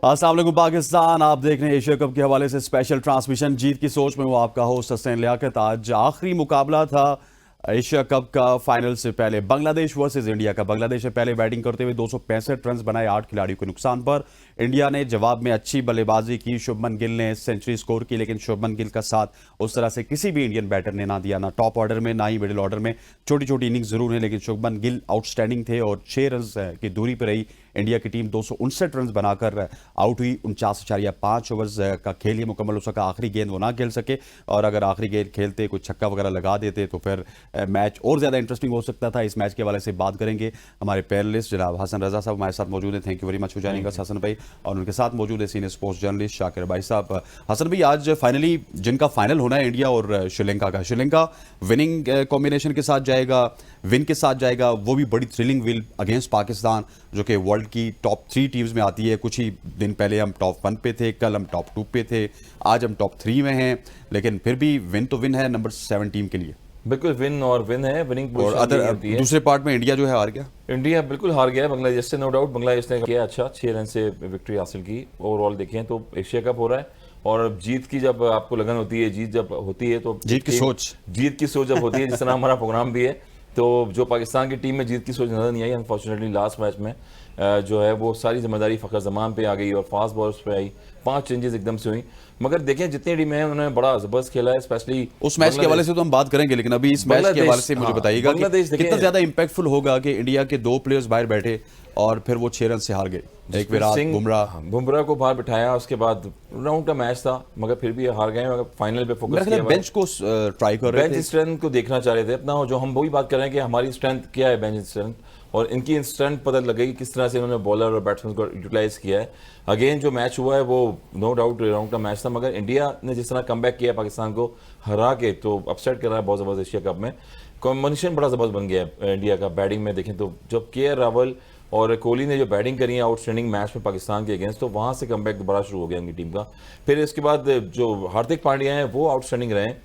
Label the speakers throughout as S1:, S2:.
S1: अस्सलाम वालेकुम पाकिस्तान, आप देख रहे हैं एशिया कप के हवाले से स्पेशल ट्रांसमिशन। जीत की सोच में वो आपका होस्ट हसन लियाकत। आज आखिरी मुकाबला था एशिया कप का। फाइनल से पहले बांग्लादेश वर्सेस इंडिया का। बांग्लादेश ने पहले बैटिंग करते हुए 265 रन बनाए 8 खिलाड़ियों के नुकसान पर। इंडिया ने जवाब में अच्छी बल्लेबाजी की। शुभमन गिल ने सेंचुरी स्कोर की, लेकिन शुभमन गिल का साथ उस तरह से किसी भी इंडियन बैटर ने ना दिया, ना टॉप ऑर्डर में ना ही मिडिल ऑर्डर में। छोटी छोटी इनिंग्स जरूर है, लेकिन शुभमन गिल आउटस्टैंडिंग थे और 6 रन की दूरी पर रही इंडिया की टीम। 259 रन बनाकर आउट हुई। 49.5 ओवर्स का खेल ही मुकम्मल हो सका। आखिरी गेंद वो ना खेल सके, और अगर आखिरी गेंद खेलते, कुछ छक्का वगैरह लगा देते तो फिर मैच और ज़्यादा इंटरेस्टिंग हो सकता था। इस मैच के हवाले से बात करेंगे। हमारे पैनलिस्ट जनाब हसन रजा साहब हमारे साथ मौजूद हैं। Thank you very much for joining us Hasan भाई। और उनके साथ मौजूद है सीनियर स्पोर्ट्स जर्नलिस्ट शाकिर भाई साहब। हसन भाई, आज फाइनली जिनका फाइनल होना है इंडिया और श्रीलंका का, श्रीलंका विनिंग कॉम्बिनेशन के साथ जाएगा, विन के साथ जाएगा, वो भी बड़ी थ्रिलिंग विल अगेंस्ट पाकिस्तान, जो कि वर्ल्ड की टॉप 3 टीम्स में आती है। कुछ ही दिन पहले हम टॉप 1 पे थे, कल हम टॉप 2 पे थे, आज हम टॉप 3 में हैं, लेकिन फिर भी विन तो विन है नंबर 7 टीम के लिए।
S2: बिल्कुल विन है, विनिंग
S1: और अदर दूसरे पार्ट में इंडिया जो है हार गया।
S2: इंडिया बिल्कुल हार गया है बांग्लादेश से, नो डाउट। बांग्लादेश ने किया अच्छा, 6 रन से विक्ट्री हासिल की। ओवरऑल देखें तो एशिया कप हो रहा है, और जीत की जब आपको लगन होती है, जीत जब होती है तो
S1: जीत की सोच
S2: जब होती है, जिस तरह हमारा प्रोग्राम भी है, तो जो पाकिस्तान की टीम में जीत की सोच नजर नहीं आई। अनफॉर्चुनेटली लास्ट मैच में जो है वो सारी जिम्मेदारी फ़खर जमान पे आ गई और फास्ट बॉलर्स पे आई। 5 चेंजेस एकदम से हुई। मगर देखें जितनी टीमें हैं उन्होंने बड़ा जबरदस्त खेला है, स्पेशली
S1: उस मैच के हवाले से तो हम बात करेंगे, लेकिन अभी इस मैच के हवाले से मुझे बताइएगा कि कितना ज्यादा इंपैक्टफुल होगा कि इंडिया के 2 प्लेयर्स बाहर बैठे और फिर वो 6 रन से हार गए। एक विराट,
S2: बुमराह को बाहर बिठाया, उसके बाद राउंड का मैच था, मगर फिर भी हार गए। मगर फाइनल पे फोकस किया,
S1: बेंच को ट्राई कर रहे थे,
S2: बेंच स्ट्रेंथ को देखना चाह रहे थे अपना। जो हम वही बात कर रहे हैं कि हमारी स्ट्रेंथ क्या है, बेंच स्ट्रेंथ, और इनकी स्ट्रेंथ पता लगेगी किस तरह से इन्होंने बॉलर और बैट्समैन को यूटिलाइज किया है। अगेन जो मैच हुआ है वो नो डाउट राउंड का मैच था, मगर इंडिया ने जिस तरह कमबैक किया पाकिस्तान को हरा के, तो अपसेट कर रहा है बहुत ज़बरदस्त एशिया कप में। कॉम्बिनेशन बड़ा ज़बरदस्त बन गया है इंडिया का। बैटिंग में देखें तो जब के रावल और कोहली ने जो बैटिंग करी है आउटस्टैंडिंग मैच में पाकिस्तान के अगेंस्ट, तो वहाँ से कमबैक दोबारा शुरू हो गया उनकी टीम का। फिर इसके बाद जो हार्दिक पांड्या हैं वो आउटस्टैंडिंग रहे हैं,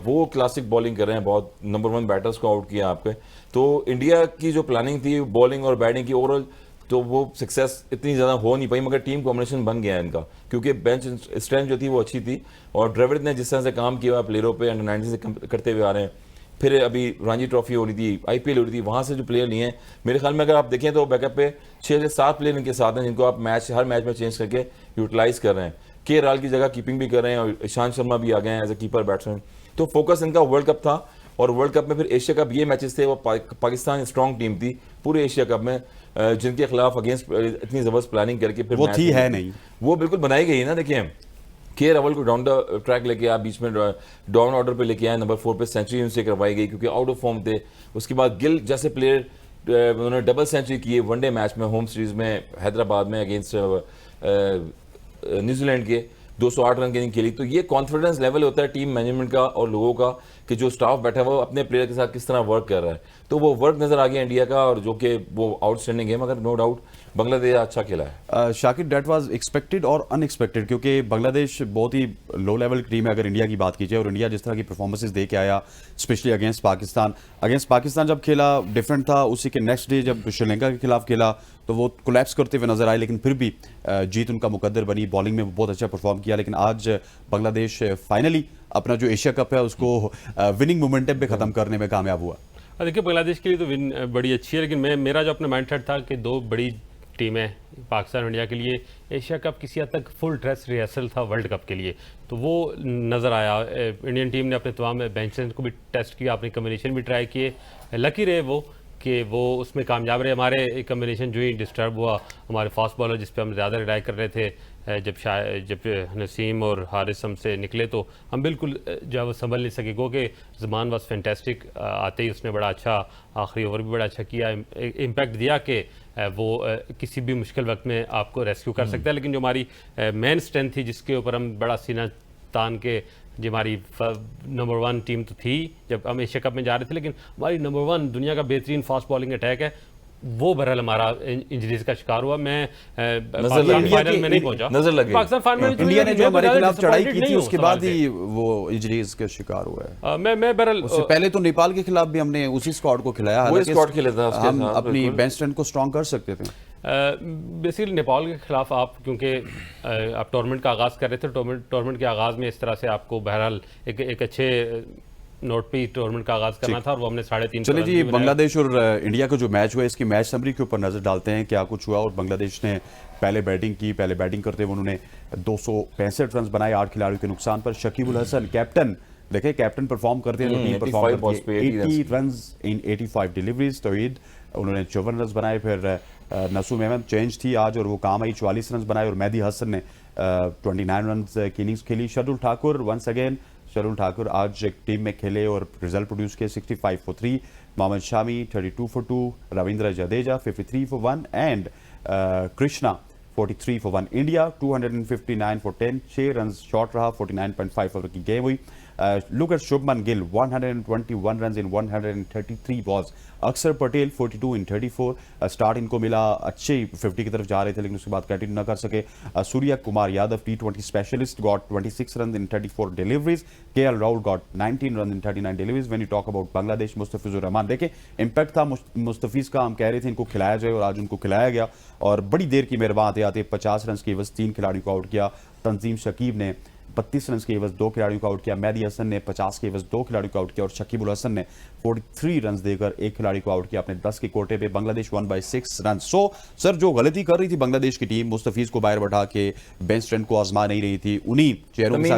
S2: वो क्लासिक बॉलिंग कर रहे हैं, बहुत नंबर 1 बैटर्स को आउट किया आपके। तो इंडिया की जो प्लानिंग थी बॉलिंग और बैटिंग की ओवरऑल, तो वो सक्सेस इतनी ज़्यादा हो नहीं पाई, मगर टीम कॉम्बिनेशन बन गया है इनका, क्योंकि बेंच स्ट्रेंथ जो थी वो अच्छी थी। और द्रविड़ ने जिस तरह से काम किया प्लेयरों पे अंडर 19 से करते हुए आ रहे हैं। फिर अभी रणजी ट्रॉफी हो रही थी, IPL हो रही थी, वहाँ से जो प्लेयर लिए हैं, मेरे ख्याल में अगर आप देखें तो बैकअप पे 6 से 7 प्लेयर इनके साथ हैं, जिनको आप हर मैच में चेंज करके यूटिलाइज कर रहे हैं। के राल की जगह कीपिंग भी कर रहे हैं, और ईशांत शर्मा भी आ गए हैं एज ए कीपर बैट्समैन। तो फोकस इनका वर्ल्ड कप था, और वर्ल्ड कप में फिर एशिया कप ये मैचेस थे। वो पाकिस्तान स्ट्रॉन्ग टीम थी पूरे एशिया कप में, जिनके खिलाफ अगेंस्ट इतनी जबरदस्त प्लानिंग करके फिर
S1: वो थी है नहीं,
S2: वो बिल्कुल बनाई गई है ना। देखिए के रावल को डाउन द ट्रैक लेके आया, बीच में डाउन ऑर्डर पे लेके आए, नंबर 4 पे सेंचुरी उनसे करवाई गई क्योंकि आउट ऑफ फॉर्म थे। उसके बाद गिल जैसे प्लेयर, उन्होंने डबल सेंचुरी की है वनडे मैच में, होम सीरीज में हैदराबाद में अगेंस्ट न्यूजीलैंड के, 208 रन की इनिंग खेली। तो ये कॉन्फिडेंस लेवल होता है टीम मैनेजमेंट का और लोगों का, कि जो स्टाफ बैठा हुआ वो अपने प्लेयर के साथ किस तरह वर्क कर रहा है। तो वो वर्क नजर आ गया इंडिया का, और जो कि वो आउटस्टैंडिंग है। मगर नो डाउट बांग्लादेश अच्छा खेला है।
S1: शाकिर, डेट वाज एक्सपेक्टेड और अनएक्सपेक्टेड, क्योंकि बांग्लादेश बहुत ही लो लेवल की टीम है अगर इंडिया की बात की जाए, और इंडिया जिस तरह की परफॉर्मेंसेस दे के आया, स्पेशली अगेंस्ट पाकिस्तान जब खेला डिफरेंट था। उसी के नेक्स्ट डे जब श्रीलंका के खिलाफ खेला तो वो कोलैप्स करते हुए नजर आए, लेकिन फिर भी जीत उनका मुकद्दर बनी। बॉलिंग में बहुत अच्छा परफॉर्म किया, लेकिन आज बांग्लादेश फाइनली अपना जो एशिया कप है उसको विनिंग मोमेंटम पे खत्म करने में कामयाब हुआ।
S3: देखिए बांग्लादेश के लिए तो विन बड़ी अच्छी है, लेकिन मेरा जो अपना माइंडसेट था कि 2 बड़ी टीमें पाकिस्तान और इंडिया के लिए एशिया कप किसी हद तक फुल ड्रेस रिहर्सल था वर्ल्ड कप के लिए, तो वो नज़र आया। इंडियन टीम ने अपने तमाम बेंचेस को भी टेस्ट किया, अपने कम्बिनेशन भी ट्राई किए, लकी रहे वो कि वो उसमें कामयाब रहे। हमारे कम्बिनेशन जो ही डिस्टर्ब हुआ, हमारे फास्ट बॉलर जिस पे हम ज़्यादा रिलाई कर रहे थे, जब नसीम और हारिस हमसे निकले तो हम बिल्कुल जो है वो संभल नहीं सके। गो कि ज़मान वाज फैंटेस्टिक, आते ही उसने बड़ा अच्छा आखिरी ओवर भी बड़ा अच्छा किया, इम्पैक्ट दिया कि वो किसी भी मुश्किल वक्त में आपको रेस्क्यू कर सकता है। लेकिन जो हमारी मेन स्ट्रेंथ थी, जिसके ऊपर हम बड़ा सीना तान के, जो हमारी नंबर 1 टीम तो थी जब हम एशिया कप में जा रहे थे, लेकिन हमारी नंबर 1 दुनिया का बेहतरीन फास्ट बॉलिंग अटैक है, वो बहरहाल हमारा इंजरीज का शिकार हुआ। मैं फाइनल में नहीं पहुंचा,
S2: नजर लगी
S3: पाकिस्तान फाइनल में
S1: इंडिया ने जो हमारे खिलाफ चढ़ाई की थी उसके बाद ही वो इंजरीज के शिकार हुआ है।
S3: मैं बहरहाल
S1: उससे पहले तो नेपाल के खिलाफ भी हमने उसी स्क्वाड को खिलाया,
S2: हालांकि स्क्वाड खेला था,
S1: हम अपनी बेंच स्ट्रेंथ को स्ट्रांग कर सकते थे।
S3: बेसिकली नेपाल के खिलाफ आप क्योंकि आप टूर्नामेंट का आगाज़ कर रहे थे, टूर्नामेंट के आगाज़ में इस तरह से आपको बहरहाल एक अच्छे नोट पे टूर्नामेंट का आगाज़ करना था और वो हमने 3.5
S1: चलिए जी, बांग्लादेश और इंडिया का जो मैच हुआ इसकी मैच समरी के ऊपर नजर डालते हैं क्या कुछ हुआ। और बांग्लादेश ने पहले बैटिंग करते हुए उन्होंने 265 रन बनाए 8 खिलाड़ियों के नुकसान पर। शकीब उल हसन कैप्टन, देखिए कैप्टन परफॉर्म करते हैं तो टीम परफॉर्म करती है। 80 रन इन 85 डिलीवरीज। तौहीद उन्होंने 54 रन बनाए। फिर नसूम अहमद चेंज थी आज और वो काम आई, 44 रन बनाए। और मेहदी हसन ने 29 रन की इनिंग्स खेली। शार्दुल ठाकुर वंस अगेन, शार्दुल ठाकुर आज एक टीम में खेले और रिजल्ट प्रोड्यूस किए 65 for 3। Mohammed Shami 32 for 2, Ravindra Jadeja 53 for 1 and Krishna 43 for 1। India 259 for 10, 6 run short रहा, 49.5 ओवर की गेम हुई। Look at Shubman Gill 121 run in 133 balls. Axar Patel 42 in 34। Start इनको मिला, अच्छे 50 की तरफ जा रहे थे लेकिन उसके बाद कंटिन्यू न कर सके। Surya Kumar Yadav T20 specialist got 26 run in 34 deliveries. KL Rahul got 19 run in 39 deliveries. When you talk about Bangladesh, Mustafizur Rahman, देखिए इंपैक्ट था मुस्तफिज का, हम कह रहे थे इनको खिलाया जाए और आज उनको खिलाया गया। और बड़ी देर की मेहरबान आते आते 50 रन की एवज 3 खिलाड़ियों को आउट किया। तंजीम शकीब ने 32 रन के एवज 2 खिलाड़ियों को आउट किया। मेहदी हसन ने 50 के एवज 2 खिलाड़ियों को आउट किया और शकीब उल हसन ने 43 रन देकर 1 खिलाड़ी को आउट किया अपने 10 के कोटे पे। Bangladesh 1 by 6 run. So sir, जो गलती कर रही थी बांग्लादेश की टीम, मुस्तफिज को बाहर बैठा के बेंच स्ट्रेंथ को आजमा नहीं रही थी, उन्हीं चेहरों के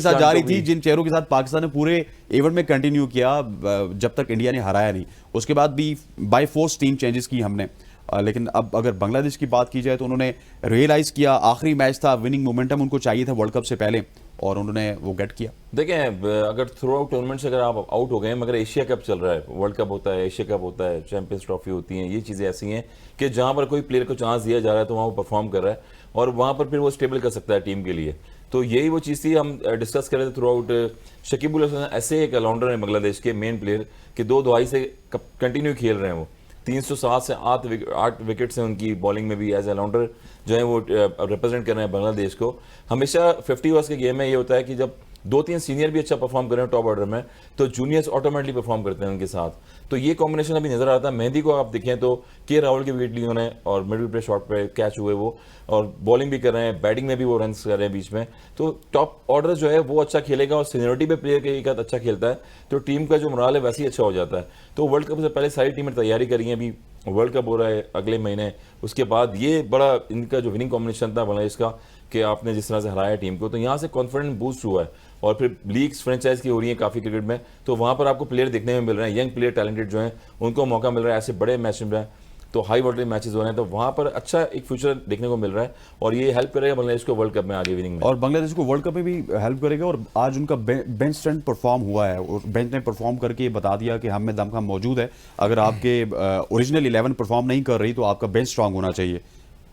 S1: साथ जा रही थी जिन चेहरों के साथ पाकिस्तान ने पूरे इवेंट में कंटिन्यू किया जब तक इंडिया ने हराया नहीं। उसके बाद भी बाय फोर्स टीम चेंजेस की हमने। लेकिन अब अगर बांग्लादेश की बात की जाए तो उन्होंने रियलाइज किया, आखिरी मैच था, विनिंग मोमेंटम उनको चाहिए था वर्ल्ड कप से पहले और उन्होंने वो गेट किया।
S2: देखें, अगर थ्रू आउट टूर्नामेंट से अगर आप आउट हो गए, मगर एशिया कप चल रहा है, वर्ल्ड कप होता है, एशिया कप होता है, चैंपियंस ट्रॉफी होती है, ये चीज़ें ऐसी हैं कि जहाँ पर कोई प्लेयर को चांस दिया जा रहा है तो वहाँ वो परफॉर्म कर रहा है और वहाँ पर फिर वो स्टेबल कर सकता है टीम के लिए। तो यही वो चीज़ थी, हम डिस्कस कर रहे थे थ्रू आउट। शकीब उल हसन ऐसे एक ऑलराउंडर है बांग्लादेश के मेन प्लेयर कि 2 दहाई से कंटिन्यू खेल रहे हैं। वो 307 से 8 विकेट्स हैं उनकी बॉलिंग में भी एज ऑलराउंडर जो है वो रिप्रेजेंट कर रहे हैं बांग्लादेश को। हमेशा 50 ओवर्स के गेम में ये होता है कि जब 2-3 सीनियर भी अच्छा परफॉर्म कर रहे हैं टॉप ऑर्डर में तो जूनियर्स ऑटोमेटिकली परफॉर्म करते हैं उनके साथ। तो ये कॉम्बिनेशन अभी नजर आता है। मेहदी को आप देखें तो के राहुल की विकेट ली उन्होंने और मिडिल पे शॉट पे कैच हुए वो, और बॉलिंग भी कर रहे हैं, बैटिंग में भी वो रन कर रहे हैं बीच में। तो टॉप ऑर्डर जो है वो अच्छा खेलेगा और सीनियरिटी पे प्लेयर के साथ अच्छा खेलता है तो टीम का जो मोराल है वैसे ही अच्छा हो जाता है। तो वर्ल्ड कप से पहले सारी टीमें तैयारी करी हैं, अभी वर्ल्ड कप हो रहा है अगले महीने, उसके बाद ये बड़ा इनका जो विनिंग कॉम्बिनेशन था बांग्लादेश का कि आपने जिस तरह से हराया टीम को, तो यहाँ से कॉन्फिडेंस बूस्ट हुआ है। और फिर लीग्स फ्रेंचाइज की हो रही है काफ़ी क्रिकेट में, तो वहाँ पर आपको प्लेयर देखने में मिल रहे हैं, यंग प्लेयर टैलेंटेड जो हैं उनको मौका मिल रहा है ऐसे बड़े मैच में, तो हाई वोल्टेज मैचेस हो रहे हैं, तो वहाँ पर अच्छा एक फ्यूचर देखने को मिल रहा है और ये हेल्प करेगा बांग्लादेश को वर्ल्ड कप में आगे विनिंग में।
S1: और बांग्लादेश को वर्ल्ड कप में भी हेल्प करेगा। और आज उनका बेंच स्ट्रेंथ परफॉर्म हुआ है और बेंच ने परफॉर्म करके बता दिया कि हम में दमखम मौजूद है। अगर आपके ओरिजिनल 11 परफॉर्म नहीं कर रही तो आपका बेंच स्ट्रांग होना चाहिए।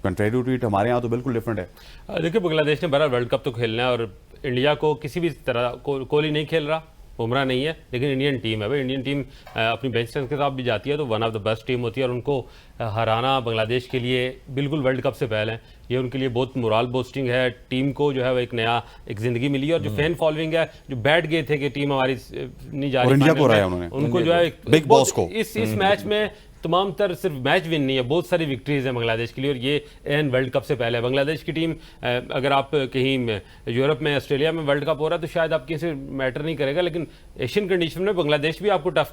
S1: कंट्रेरी टू इट हमारे यहाँ तो बिल्कुल डिफरेंट है।
S3: देखिए, बांग्लादेश ने बड़ा वर्ल्ड कप तो खेलना है और इंडिया को किसी भी तरह कोहली नहीं खेल रहा, बुमराह नहीं है, लेकिन इंडियन टीम है भाई। इंडियन टीम अपनी बेंच स्ट्रेंथ के साथ भी जाती है तो one of the best team होती है और उनको हराना बांग्लादेश के लिए बिल्कुल वर्ल्ड कप से पहले ये उनके लिए बहुत मोराल बूस्टिंग है। टीम को जो है वो एक नया एक जिंदगी मिली है और जो फैन फॉलोइंग है, जो बैठ गए थे कि टीम हमारी नहीं जा रही,
S1: इंडिया को रहा उन्होंने,
S3: उनको जो है
S1: बिग बॉस को
S3: इस मैच में तमाम तर सिर्फ मैच विन नहीं है, बहुत सारी विक्ट्रीज हैं बांग्लादेश के लिए और ये एन वर्ल्ड कप से पहले बांग्लादेश की टीम अगर आप कहीं यूरोप में, ऑस्ट्रेलिया में वर्ल्ड कप हो रहा है तो शायद आप किसी मैटर नहीं करेगा, लेकिन एशियन कंडीशन में बांग्लादेश भी आपको टफ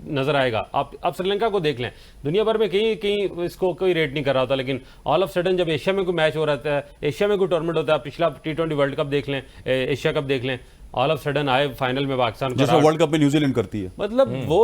S3: नजर आएगा। आप श्रीलंका को देख लें, दुनिया भर में कहीं इसको कोई रेट नहीं कर रहा होता, लेकिन ऑल ऑफ सडन जब एशिया में कोई मैच हो रहा है, एशिया में कोई टूर्नामेंट होता है, पिछला T20 वर्ल्ड कप देख लें, एशिया कप देख लें, ऑल ऑफ सडन आए फाइनल में पाकिस्तान को,
S1: जैसे वर्ल्ड कप में न्यूजीलैंड करती है।
S3: मतलब वो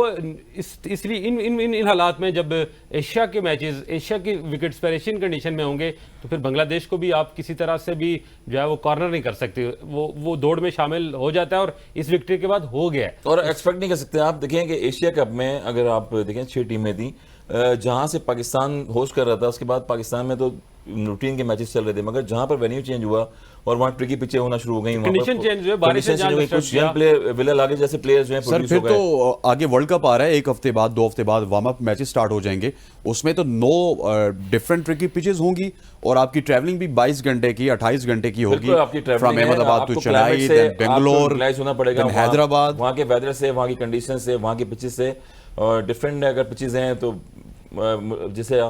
S3: इसलिए इन हालात में जब एशिया के मैचेस एशिया की विकेट्स पर एशियन कंडीशन में होंगे तो फिर बांग्लादेश को भी आप किसी तरह से भी जो है वो कॉर्नर नहीं कर सकते, वो दौड़ में शामिल हो जाता है और इस विक्ट्री के बाद हो गया है
S2: और एक्सपेक्ट नहीं कर सकते। आप देखें कि एशिया कप में अगर आप देखें 6 टीमें थी जहां से पाकिस्तान होस्ट कर रहा था, उसके बाद पाकिस्तान में तो रूटीन के मैचेस चल रहे थे, मगर जहां पर वेन्यू चेंज हुआ और वहां ट्रिकी पिचें होना शुरू हो गई,
S3: कंडीशन चेंज हुए, बारिश से जान
S2: कुछ यंग प्लेयर विलर आगे जैसे प्लेयर्स जो हैं
S1: सर फिर तो आगे वर्ल्ड कप आ रहा है, 1 हफ्ते बाद 2 हफ्ते बाद वार्म अप मैचेस स्टार्ट हो जाएंगे, उसमें तो 9 डिफरेंट ट्रिकी पिचेस होंगी और आपकी ट्रैवलिंग भी 22 घंटे की 28 घंटे की होगी, from Ahmedabad to Chennai, then Bangalore,
S2: होना पड़ेगा,
S1: हैदराबाद,
S2: वहां के वेदर से, वहां की कंडीशन से, वहां की पिचेस से, और डिफरेंट अगर पिचेस हैं तो जैसे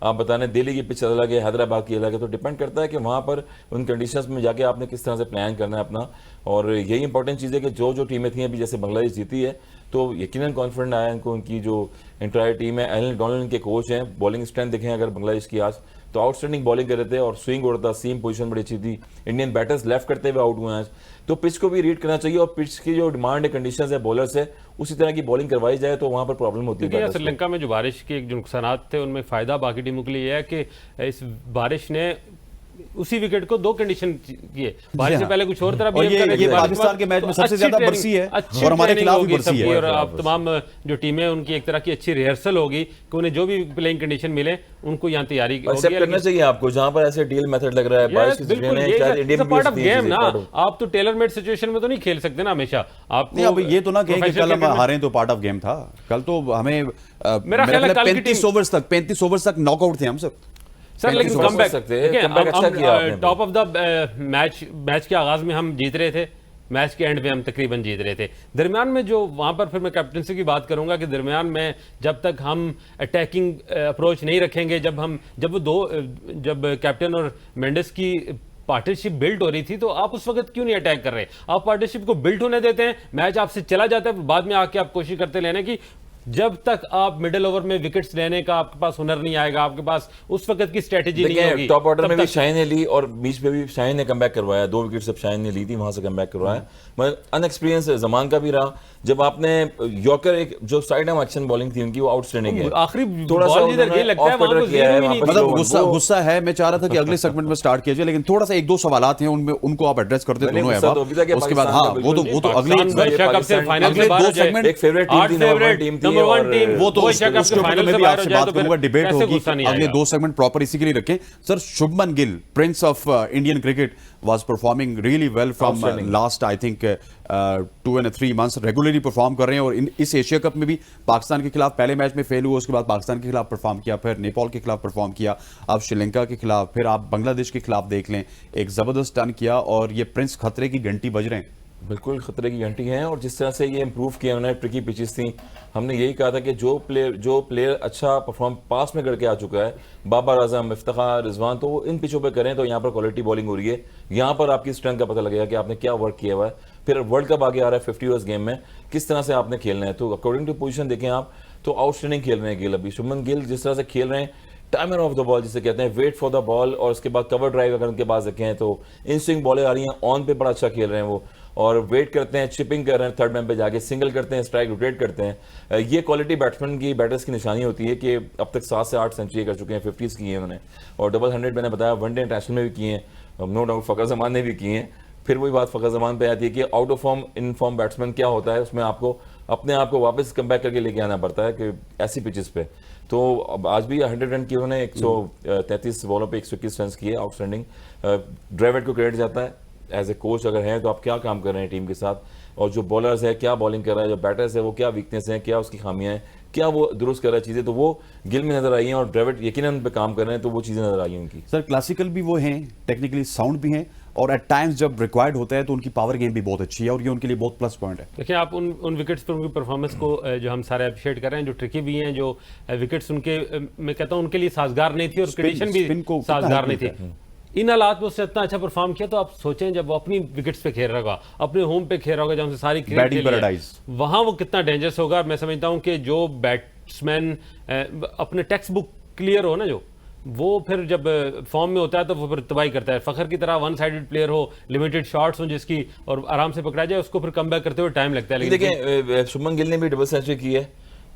S2: आप बताने दिल्ली की पिच अलग है, हैदराबाद की अलग है, तो डिपेंड करता है कि वहाँ पर उन कंडीशंस में जाके आपने किस तरह से प्लान करना है अपना। और यही इंपॉर्टेंट चीज़ है कि जो टीमें थी अभी, जैसे बांग्लादेश जीती है तो यकीनन कॉन्फिडेंट आया इनको, उनकी जो इंटायर टीम है। एलन डोनाल्ड के कोच हैं, बॉलिंग स्ट्रेंथ देखें अगर बांग्लादेश की आज तो आउटस्टैंडिंग बॉलिंग कर रहे थे और स्विंग उड़ता, सीम पोजीशन बड़ी अच्छी थी। इंडियन बैटर्स लेफ्ट करते हुए आउट हुए आज, तो पिच को भी रीड करना चाहिए और पिच की जो डिमांड है, कंडीशंस है बॉलर से, उसी तरह की बॉलिंग करवाई जाए तो वहां पर प्रॉब्लम होती है।
S3: श्रीलंका में जो बारिश के जो नुकसान थे उनमें फायदा बाकी टीमों के लिए यह है कि इस बारिश ने उसी विकेट को 2 कंडीशन किए, बारिश से पहले कुछ और तरह
S1: और ये पाकिस्तान के मैच में सबसे ज्यादा बरसी है और हमारे खिलाफ भी बरसी है।
S3: और अब तमाम जो टीमें उनकी एक तरह की अच्छी रिहर्सल होगी कि उन्हें जो भी प्लेइंग कंडीशन मिले उनको यहाँ तैयारी
S2: करना चाहिए आपको, जहां पर ऐसे डील मेथड लग रहा है बारिश की सिचुएशन है, शायद इंडिया में
S3: पार्ट ऑफ गेम ना, आप तो टेलर मेड सिचुएशन में तो नहीं खेल सकते ना हमेशा। आप
S1: नहीं, अब ये तो ना कहें कि कल हम हारे तो पार्ट ऑफ गेम था, कल तो हमें मेरा ख्याल है 35 ओवर्स तक नॉकआउट थे हम सब
S3: सर, लेकिन कम बैक
S2: अच्छा किया आपने।
S3: टॉप ऑफ द मैच के आगाज में हम जीत रहे थे, मैच के एंड में हम तकरीबन जीत रहे थे। दरमियान में जो वहां पर फिर मैं कैप्टनसी की बात करूंगा कि दरमियान में जब तक हम अटैकिंग अप्रोच नहीं रखेंगे, जब कैप्टन और मेंडिस की पार्टनरशिप बिल्ड हो रही थी तो आप उस वक्त क्यों नहीं अटैक कर रहे? आप पार्टनरशिप को बिल्ड होने देते हैं, मैच आपसे चला जाता है, बाद में आके आप कोशिश करते लेने की। जब तक आप मिडिल ओवर में विकेट्स लेने का आपके पास हुनर नहीं आएगा, आपके पास उस वक्त की स्ट्रेटेजी नहीं होगी।
S2: टॉप ऑर्डर में भी शाहीन ने ली और बीच पे भी शाहीन ने कमबैक करवाया, 2 विकेट सब शाहीन ने ली थी, वहां से कमबैक करवाया। मगर अनएक्सपीरियंस जमान का भी रहा। जब आपने यॉर्कर एक जो साइड आर्म एक्शन बॉलिंग थी उनकी, वो आउटस्टैंडिंग है,
S3: आखिरी थोड़ा सा जिधर ये लगता है वहां को जीरो ही नहीं,
S1: मतलब गुस्सा है। मैं चाह रहा था कि अगले सेगमेंट में स्टार्ट किया जाए, लेकिन थोड़ा सा 1-2 सवालात हैं उनमें, उनको आप एड्रेस करते दोनों है उसके बाद। हाँ, वो तो अगले
S3: एशिया कप से फाइनल से बाहर हो जाए,
S2: एक फेवरेट टीम थी, नंबर 1 टीम थी, और
S1: वो तो एशिया कप के फाइनल से बाहर हो जाए तो फिर डिबेट होगी। अगले 2 सेगमेंट प्रॉपर इसी के लिए रखें। Sir, Shubman Gill, Prince of Indian cricket, was performing really well from last I think 2 and 3 months, regularly perform कर रहे हैं। और इस एशिया कप में भी पाकिस्तान के खिलाफ पहले मैच में फेल हुआ, उसके बाद पाकिस्तान के खिलाफ परफॉर्म किया, फिर नेपाल के खिलाफ परफॉर्म किया, अब श्रीलंका के खिलाफ, फिर आप बांग्लादेश के खिलाफ देख लें, एक जबरदस्त टर्न किया। और ये प्रिंस खतरे की घंटी बज रहे हैं,
S2: बिल्कुल खतरे की घंटी है। और जिस तरह से ये इंप्रूव किया उन्होंने, ट्रिकी पिचेस थी, हमने यही कहा था कि जो प्लेयर अच्छा परफॉर्म पास में करके आ चुका है, बाबर आजम, इफ्तिखार, रिजवान, तो इन पिचों पे करें तो यहाँ पर क्वालिटी बॉलिंग हो रही है। यहाँ पर आपकी स्ट्रेंथ का पता लगेगा कि आपने क्या वर्क किया हुआ है। फिर वर्ल्ड कप आगे आ रहा है, 50 ओवर्स गेम में किस तरह से आपने खेलना है। तो अकॉर्डिंग टू पोजीशन देखें आप तो आउटस्टैंडिंग खेल रहे हैं गिल। अभी शुभमन गिल जिस तरह से खेल रहे हैं, टाइमर ऑफ द बॉल जिसे कहते हैं, वेट फॉर द बॉल, और उसके बाद कवर ड्राइव अगर उनके पास देखें तो इन स्विंग बॉलें आ रही हैं, ऑन पे बड़ा अच्छा खेल रहे हैं वो, और वेट करते हैं, चिपिंग कर रहे हैं, थर्ड मैन पे जाके सिंगल करते हैं, स्ट्राइक रोटेट करते हैं। ये क्वालिटी बैटर्स की निशानी होती है कि अब तक 7 से 8 सेंचुरी कर चुके हैं, 50s की हैं उन्होंने, और डबल 100 मैंने बताया वनडे इंटरनेशनल में भी किए हैं, नो डाउट फ़खर जमान ने भी किए हैं। फिर वही बात फ़खर जमान पे आती है कि out of form in form batsman क्या होता है, उसमें आपको अपने आप को वापस कम बैक करके लेके आना पड़ता है कि ऐसी पिचेस पे। तो अब आज भी 100 रन किए उन्होंने, 133 बॉलों पे 121 रन किए, आउटस्टैंडिंग। ड्राइवेट को क्रेडिट जाता है एज ए कोच, अगर हैं तो आप क्या काम कर रहे हैं टीम के साथ, और जो बॉलर्स है क्या बॉलिंग कर रहा है, जो बैटर्स है वो क्या वीकनेस है, क्या उसकी खामियां हैं, क्या वो दुरुस्त कर रहा है चीज़ें, तो वो गिल में नजर आई हैं और ड्राइवेट यकीनन पे काम कर रहे हैं, तो वो चीज़ें नजर आई हैं उनकी।
S1: सर, क्लासिकल भी वो हैं, टेक्निकली साउंड भी हैं, और एट टाइम्स जब रिक्वायर्ड होता है तो उनकी पावर गेम भी बहुत अच्छी है, और ये उनके लिए बहुत प्लस पॉइंट है।
S3: देखिए, आप उन विकेट्स पर उनकी परफॉर्मेंस को जो हम सारे अप्रिशिएट कर रहे हैं, जो ट्रिकी भी हैं, जो विकेट्स उनके, मैं कहता हूं उनके लिए साजगार नहीं थी और कंडीशन भी साजगार नहीं थी। इन हालात में उसने इतना अच्छा परफॉर्म किया, तो आप सोचें जब वो अपनी विकेट्स पे खेल रहा होगा, अपने होम पे खेल रहा होगा, जहाँ से सारी वहां वो कितना डेंजरस होगा। मैं समझता हूं कि जो बैट्समैन अपने टेक्स्ट बुक क्लियर हो ना, जो वो फिर जब फॉर्म में होता है तो वो फिर तबाही करता है। फ़खर की तरह 1 साइडेड प्लेयर हो, लिमिटेड शॉट्स हो जिसकी, और आराम से पकड़ा जाए, उसको फिर कम बैक करते हुए टाइम लगता है।
S2: लेकिन देखिए, शुभमन गिल ने भी डबल सेंचुरी की है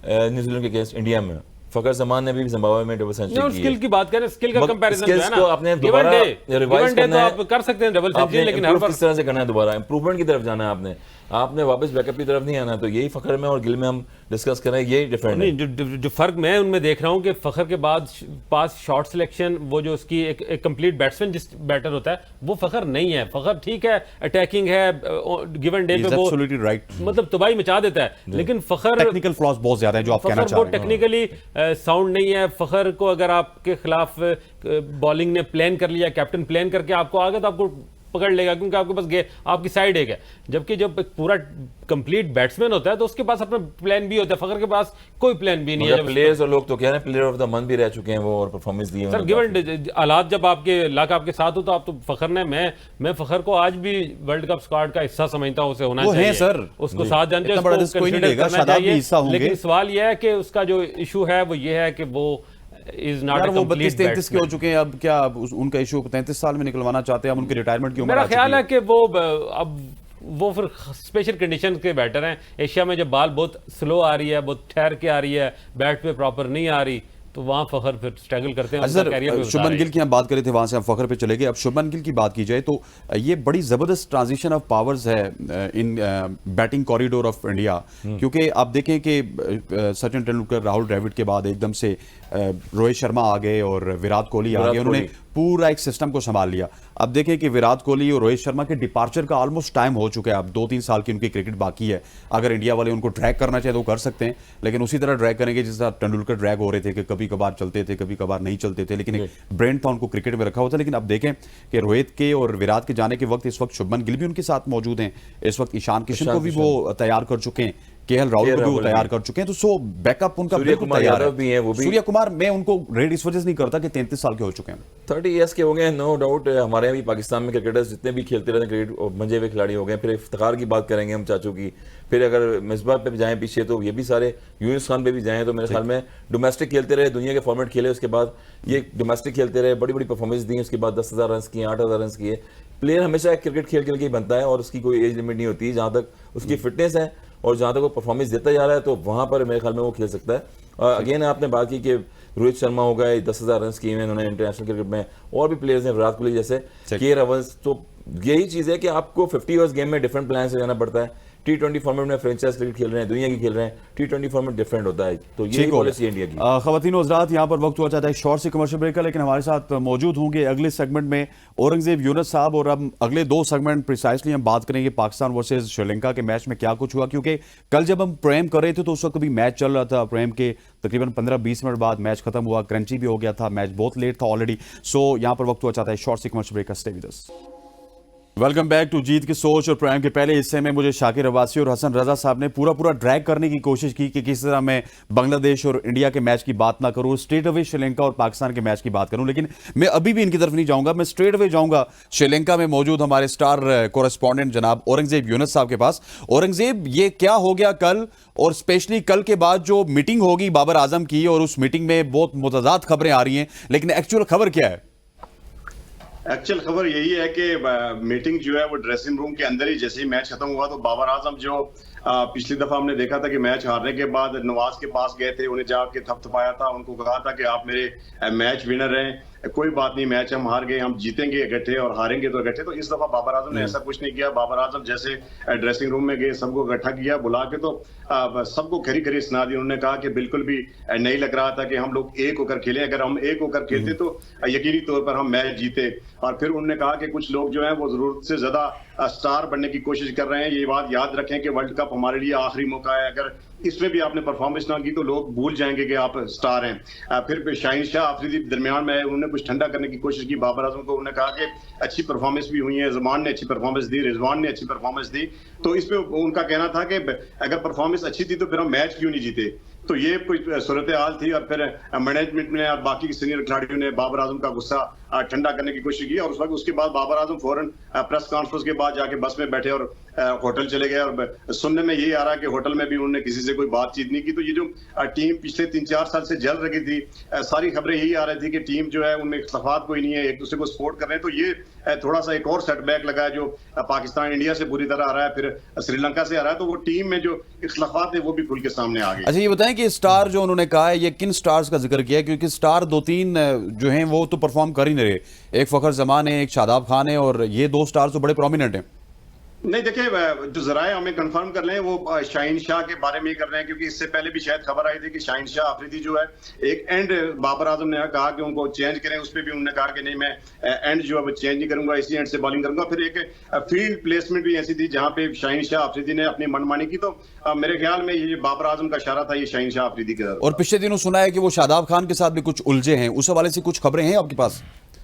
S2: न्यूजीलैंड के अगेंस्ट इंडिया में, फ़खर जमान ने भी जिम्बाब्वे में डबल सेंचुरी की है।
S3: स्किल की बात करें, स्किल का कंपैरिजन जो है ना,
S2: आपने दोबारा रिवाइज करना है,
S3: तो आप कर सकते हैं डबल सेंचुरी, लेकिन हर
S2: किस तरह से करना है, दोबारा इंप्रूवमेंट की तरफ जाना है आपने वापस बैकअप की तरफ नहीं आना। तो यही फ़खर में और गिल में हम डिस्कस करें, ये डिफरेंट है।
S3: जो फर्क मैं उनमें देख रहा हूं कि फ़खर के बाद पास शॉट सिलेक्शन, वो जो उसकी एक कंप्लीट बैट्समैन जिस बैटर होता है, वो फ़खर नहीं है। फ़खर ठीक है, अटैकिंग है, गिवन डे पे वो मतलब तबाही मचा देता है, लेकिन फ़खर
S1: टेक्निकल फ्लॉज बहुत ज्यादा है जो आप कहना चाह रहे हैं।
S3: टेक्निकली साउंड नहीं है। फ़खर को अगर आपके खिलाफ बॉलिंग ने प्लान कर लिया, कैप्टन प्लान करके आपको आ गया, तो आपको पकड़ लेगा क्योंकि आपके पास आपकी साइड एक है। जबकि जब एक पूरा कंप्लीट बैट्समैन होता है तो उसके पास अपना प्लान बी होता है, फखर के पास कोई प्लान बी नहीं है।
S2: प्लेयर्स और लोग तो कह रहे हैं प्लेयर ऑफ द मंथ भी रह चुके हैं वो, और परफॉर्मेंस दी है
S3: सर गिवन हालात जब आपके लाख आपके साथ हो तो आप तो फखर ने मैं फखर को आज भी वर्ल्ड कप स्क्वाड का हिस्सा समझता हूं, उसे होना
S1: वो
S3: चाहिए
S1: है सर,
S3: उसको साथ जानते हैं,
S1: इतना बड़ा
S3: उसको
S1: कोई नहीं
S3: consider
S1: देगा,
S3: करना
S1: शादाब भी
S3: चाहिए।
S1: हिस्सा होंगे।
S3: लेकिन सवाल यह है कि उसका जो इशू है वो ये है कि वो इज नॉट
S1: यार
S3: अ
S1: वो
S3: कंप्लीट
S1: 32-33 के हो चुके हैं, अब क्या उनका इशू 33 साल में निकलवाना चाहते हैं, अब उनकी रिटायरमेंट की उम्र
S3: मेरा
S1: आ चुकी
S3: ख्याल है
S1: है।
S3: कि वो अब वो फिर स्पेशल कंडीशन के बैटर हैं। एशिया में जब बॉल बहुत स्लो आ रही है, बहुत ठहर के आ रही है, बैट पे प्रॉपर नहीं आ रही, तो वहाँ फखर फिर स्ट्रगल करते हैं।
S1: अच्छा
S3: उनका कैरियर
S1: सर,
S3: भी बता
S1: शुभमन
S3: रहे
S1: गिल
S3: हैं।
S1: की हम बात करें थे, वहां से हम फखर पे चले गए। अब शुभमन गिल की बात की जाए तो ये बड़ी जबरदस्त ट्रांजिशन ऑफ पावर्स है इन बैटिंग कॉरिडोर ऑफ इंडिया, क्योंकि आप देखें कि सचिन तेंदुलकर, राहुल द्रविड़ के बाद एकदम से रोहित शर्मा आ गए और विराट कोहली आ गए, उन्होंने पूरा एक सिस्टम को संभाल लिया। अब देखें कि विराट कोहली और रोहित शर्मा के डिपार्चर का ऑलमोस्ट टाइम हो चुका है, अब 2-3 साल की उनकी क्रिकेट बाकी है। अगर इंडिया वाले उनको ड्रैग करना चाहे तो कर सकते हैं, लेकिन उसी तरह ड्रैग करेंगे जिस तरह तेंदुलकर ड्रैग हो रहे थे कि कभी कभार चलते थे, कभी कभार नहीं चलते थे, लेकिन एक ब्रेन था, उनको क्रिकेट में रखा हुआ था। लेकिन अब देखें कि रोहित के और विराट के जाने के वक्त इस वक्त शुभमन गिल भी उनके साथ मौजूद हैं, इस वक्त ईशान किशन को भी वो तैयार कर चुके हैं, केएल राहुल को भी वो तैयार कर चुके हैं, तो सो बैकअप उनका बिल्कुल तैयार है। सूर्य कुमार, मैं उनको रेड इस वजह से नहीं करता कि 33 साल के हो चुके हैं,
S2: 30 ईयर्स के हो गए, नो डाउट। हमारे यहाँ भी पाकिस्तान में क्रिकेटर्स जितने भी खेलते रहते हैं क्रिकेट, मंजे हुए खिलाड़ी हो गए। फिर इफ्तिखार की बात करेंगे हम चाचू की, फिर अगर मिसबाह पे भी जाएं पीछे तो ये भी सारे, यूनुस खान पे भी जाएं तो मेरे ख्याल में डोमेस्टिक खेलते रहे, दुनिया के फॉर्मेट खेले, उसके बाद ये डोमेस्टिक खेलते रहे, बड़ी बड़ी परफॉर्मेंस दी, उसके बाद 10,000 रन किए, 8,000 रन किए। प्लेयर हमेशा क्रिकेट खेल के ही बनता है और उसकी कोई एज लिमिट नहीं होती, जहाँ तक उसकी फिटनेस है और जहाँ तक वो परफॉर्मेंस देता जा रहा है तो वहाँ पर मेरे ख्याल में वो खेल सकता है। अगेन आपने बात की कि रोहित शर्मा हो गए, 10,000 रन किए हैं उन्होंने इंटरनेशनल क्रिकेट में, और भी प्लेयर्स हैं, विराट कोहली जैसे, के रवंस। तो यही चीज़ है कि आपको 50 ओवर्स गेम में डिफरेंट प्लान से जाना पड़ता है। T20 फॉर्मेट में फ्रेंचाइज क्रिकेट खेल रहे हैं, दुनिया की खेल रहे हैं, T20 फॉर्मेट डिफरेंट होता है, तो ये पॉलिसी है इंडिया की।
S1: खवातीन और हज़रात, यहाँ पर वक्त हुआ चाहता है शॉर्ट से कमर्शियल ब्रेक का, लेकिन हमारे साथ मौजूद होंगे अगले सेगमेंट में औरंगजेब यूनुस साहब, और अब अगले 2 सेगमेंट प्रिसाइसली हम बात करेंगे पाकिस्तान वर्सेज श्रीलंका के मैच में क्या कुछ हुआ, क्योंकि कल जब हम प्रेम कर रहे थे तो उस वक्त अभी मैच चल रहा था। प्रेम के तकरीबन 15-20 मिनट बाद मैच खत्म हुआ, क्रंची भी हो गया था, मैच बहुत लेट था ऑलरेडी। सो यहाँ पर वक्त हुआ चाहता है शॉर्ट से कमर्शियल ब्रेक का। Stay with us. Welcome back to जीत की सोच। और प्राइम के पहले हिस्से में मुझे शाकिर अब्बासी और हसन रजा साहब ने पूरा ड्रैग करने की कोशिश की कि किस तरह मैं बांग्लादेश और इंडिया के मैच की बात ना करूं, स्ट्रेट अवे श्रीलंका और पाकिस्तान के मैच की बात करूं। लेकिन मैं अभी भी इनकी तरफ नहीं जाऊंगा, मैं स्ट्रेट अवे जाऊंगा श्रीलंका में मौजूद हमारे स्टार कोरेस्पॉन्डेंट जनाब औरंगजेब यूनुस साहब के पास। औरंगजेब, ये क्या हो गया कल, और स्पेशली कल के बाद जो मीटिंग होगी बाबर आजम की, और उस मीटिंग में बहुत मुतजाद खबरें आ रही हैं, लेकिन एक्चुअल खबर क्या है?
S4: एक्चुअल खबर यही है कि मीटिंग जो है वो ड्रेसिंग रूम के अंदर ही, जैसे ही मैच खत्म हुआ तो बाबर आजम जो पिछली दफा हमने देखा था कि मैच हारने के बाद नवाज के पास गए थे, उन्हें जाके थपथपाया था, उनको कहा था कि आप मेरे मैच विनर हैं, कोई बात नहीं, मैच हम हार गए, हम जीतेंगे इकट्ठे और हारेंगे तो इकट्ठे। तो इस दफा बाबर आजम ने ऐसा कुछ नहीं किया। बाबर आजम जैसे ड्रेसिंग रूम में गए, सबको इकट्ठा किया बुला के, तो सबको खरी खरी सुना दी। उन्होंने कहा कि बिल्कुल भी नहीं लग रहा था कि हम लोग एक होकर खेलें, अगर हम एक होकर खेलते तो यकीनी तौर पर हम मैच जीते। और फिर उन्होंने कहा कि कुछ लोग जो है वो जरूरत से ज्यादा स्टार बनने की कोशिश कर रहे हैं। ये बात याद रखें कि वर्ल्ड कप हमारे लिए आखिरी मौका है, अगर इसमें भी आपने परफॉर्मेंस ना की तो लोग भूल जाएंगे कि आप स्टार हैं। फिर शाहीन शाह आफरीदी दरमियान में उन्होंने कुछ ठंडा करने की कोशिश की बाबर आजम को। उन्होंने कहा कि अच्छी परफॉर्मेंस भी हुई है, जमान ने अच्छी परफॉर्मेंस दी, रिजवान ने अच्छी परफॉर्मेंस दी, तो इस पे उनका कहना था कि अगर परफॉर्मेंस अच्छी थी तो फिर हम मैच क्यों नहीं जीते। तो ये कोई सूरत हाल थी। और फिर मैनेजमेंट ने और बाकी सीनियर खिलाड़ियों ने बाबर आजम का गुस्सा ठंडा करने की कोशिश की, और उस वक्त उसके बाद बाबर आजम फौरन प्रेस कॉन्फ्रेंस के बाद जाके बस में बैठे और होटल चले गए। और सुनने में यही आ रहा है कि होटल में भी उन्होंने किसी से कोई बातचीत नहीं की। तो ये जो टीम पिछले 3-4 साल से जल रही थी, सारी खबरें यही आ रही थी कि टीम जो है उनमें इख्तलाफात कोई नहीं है, एक दूसरे को सपोर्ट कर रहे हैं। तो ये थोड़ा सा एक और सेटबैक लगा है जो पाकिस्तान इंडिया से बुरी तरह आ रहा है, फिर श्रीलंका से आ रहा है, तो वो टीम में जो इख्तलाफात है वो भी खुल के सामने आ गए।
S1: अच्छा, ये बताएं कि स्टार जो उन्होंने कहा है, ये किन स्टार्स का जिक्र किया है? क्योंकि स्टार 2-3 जो हैं वो तो परफॉर्म कर ही नहीं रहे, एक फखर जमान है, एक शादाब खान है, और ये 2 स्टार तो बड़े प्रोमिनेंट हैं।
S4: नहीं, देखिए जो जराए हमें कंफर्म कर लें वो शाहीन शाह के बारे में ही कर रहे हैं, क्योंकि इससे पहले भी शायद खबर आई थी कि शाहीन शाह अफरीदी जो है एक एंड, बाबर आजम ने कहा कि उनको चेंज करें, उस पर भी उन्होंने कहा कि नहीं, मैं एंड जो है वो चेंज नहीं करूंगा, इसी एंड से बॉलिंग करूंगा। फिर एक फील्ड प्लेसमेंट भी ऐसी थी जहां पे शाहीन शाह अफरीदी ने अपनी मनमानी की। तो मेरे ख्याल में ये बाबर आजम का इशारा था ये शाहीन शाह अफरीदी के।
S1: और पिछले दिनों सुना है कि वो शादाब खान के साथ भी कुछ उलझे हैं, उस हवाले से कुछ खबरें हैं आपके पास?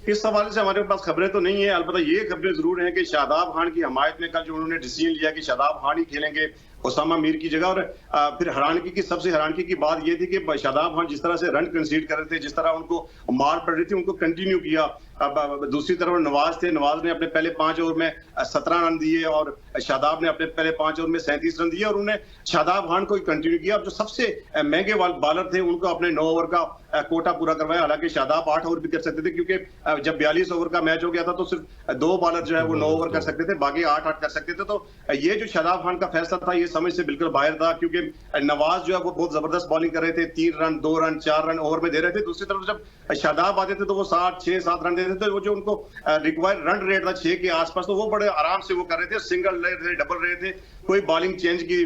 S4: इस हवाले से हमारे पास खबरें तो नहीं है, अलबत्ता ये खबरें जरूर हैं कि शादाब खान की हमायत में कल जो उन्होंने डिसीजन लिया कि शादाब खान ही खेलेंगे ओसामा मीर की जगह। और फिर सबसे हैरानगी की बात ये थी कि शादाब खान जिस तरह से रन कंसीड कर रहे थे, जिस तरह उनको मार पड़ रही थी, उनको कंटिन्यू किया। अब दूसरी तरफ नवाज थे, नवाज ने अपने पहले 5 ओवर में 17 रन दिए और शादाब ने अपने पहले 5 ओवर में 37 रन दिए और उन्हें शादाब खान को कंटिन्यू किया। जो सबसे महंगे बॉलर थे उनको अपने 9 ओवर का कोटा पूरा करवाया। हालांकि शादाब 8 ओवर भी कर सकते थे, क्योंकि जब 42 ओवर का मैच हो गया था तो सिर्फ 2 बॉलर जो है वो 9 ओवर कर सकते थे, बाकी 8-8 कर सकते थे। तो ये जो शादाब खान का फैसला था ये समझ से बिल्कुल बाहर था, क्योंकि नवाज जो है वो बहुत जबरदस्त बॉलिंग कर रहे थे, 3 रन 2 रन 4 रन ओवर में दे रहे थे। दूसरी तरफ जब शादाब आते थे तो वो 6-7 रन देते थे। वो जो उनको रिक्वायर्ड रन रेट था 6 के आसपास, तो वो बड़े आराम से वो कर रहे थे, सिंगल रहे थे, डबल रहे थे, कोई बॉलिंग चेंज की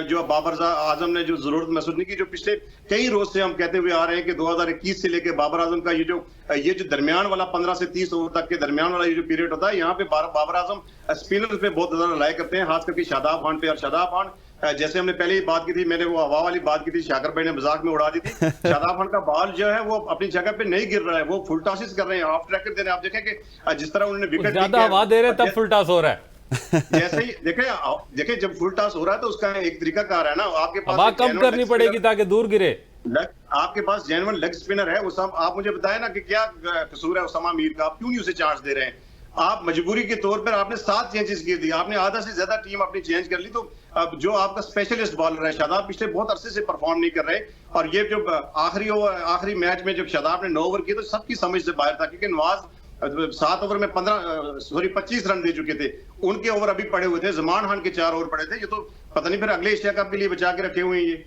S4: जो बाबर आजम ने जो जरूरत महसूस नहीं की। जो पिछले कई रोज से हम कहते हुए आ रहे हैं कि 2021 से लेकर बाबर आजम का ये जो दरमियान वाला 15 से 30 ओवर तक के दरमियान वाला ये जो पीरियड होता है, यहाँ पे बाबर आजम स्पिनर्स पे बहुत ज्यादा रिलाई करते हैं, खास करके शादाब खान पे। और शादाब खान जैसे हमने पहले ही बात की थी, मैंने वो हवा वाली बात की थी, शाकर भाई ने मजाक में उड़ा दी थी। शादाब खान का बॉल जो है वो अपनी जगह पे नहीं गिर रहा है, वो फुल टॉसेस कर रहे हैं, ऑफ ट्रैकर दे रहे हैं। आप देखें कि जिस तरह उन्होंने विकेट
S3: ज्यादा हवा दे रहे तब फुल टॉस हो रहा है।
S4: जैसे ही देखे जब फुल टॉस हो रहा है तो उसका एक तरीका कार है ना, आपके पास
S3: हवा कम करनी पड़ेगी ताकि दूर गिरे।
S4: आपके पास जेन्युइन लेग स्पिनर है, आप मुझे बताएं ना कि क्या कसूर है ओसामा मीर का, आप क्यों नहीं उसे चांस दे रहे हैं? आप मजबूरी के तौर पर आपने 7 चेंजेस किए दी, आपने आधा से ज्यादा टीम अपनी चेंज कर ली। तो अब जो आपका स्पेशलिस्ट बॉलर है शादाब पिछले बहुत अरसे से परफॉर्म नहीं कर रहे, और ये जो आखिरी मैच में जब शादाब ने 9 ओवर किए तो सबकी समझ से बाहर था, क्योंकि नवाज 7 ओवर में 25 रन दे चुके थे, उनके ओवर अभी पड़े हुए थे, जमान खान के 4 ओवर पड़े थे। ये तो पता नहीं फिर अगले एशिया कप के लिए बचा के रखे हुए हैं ये।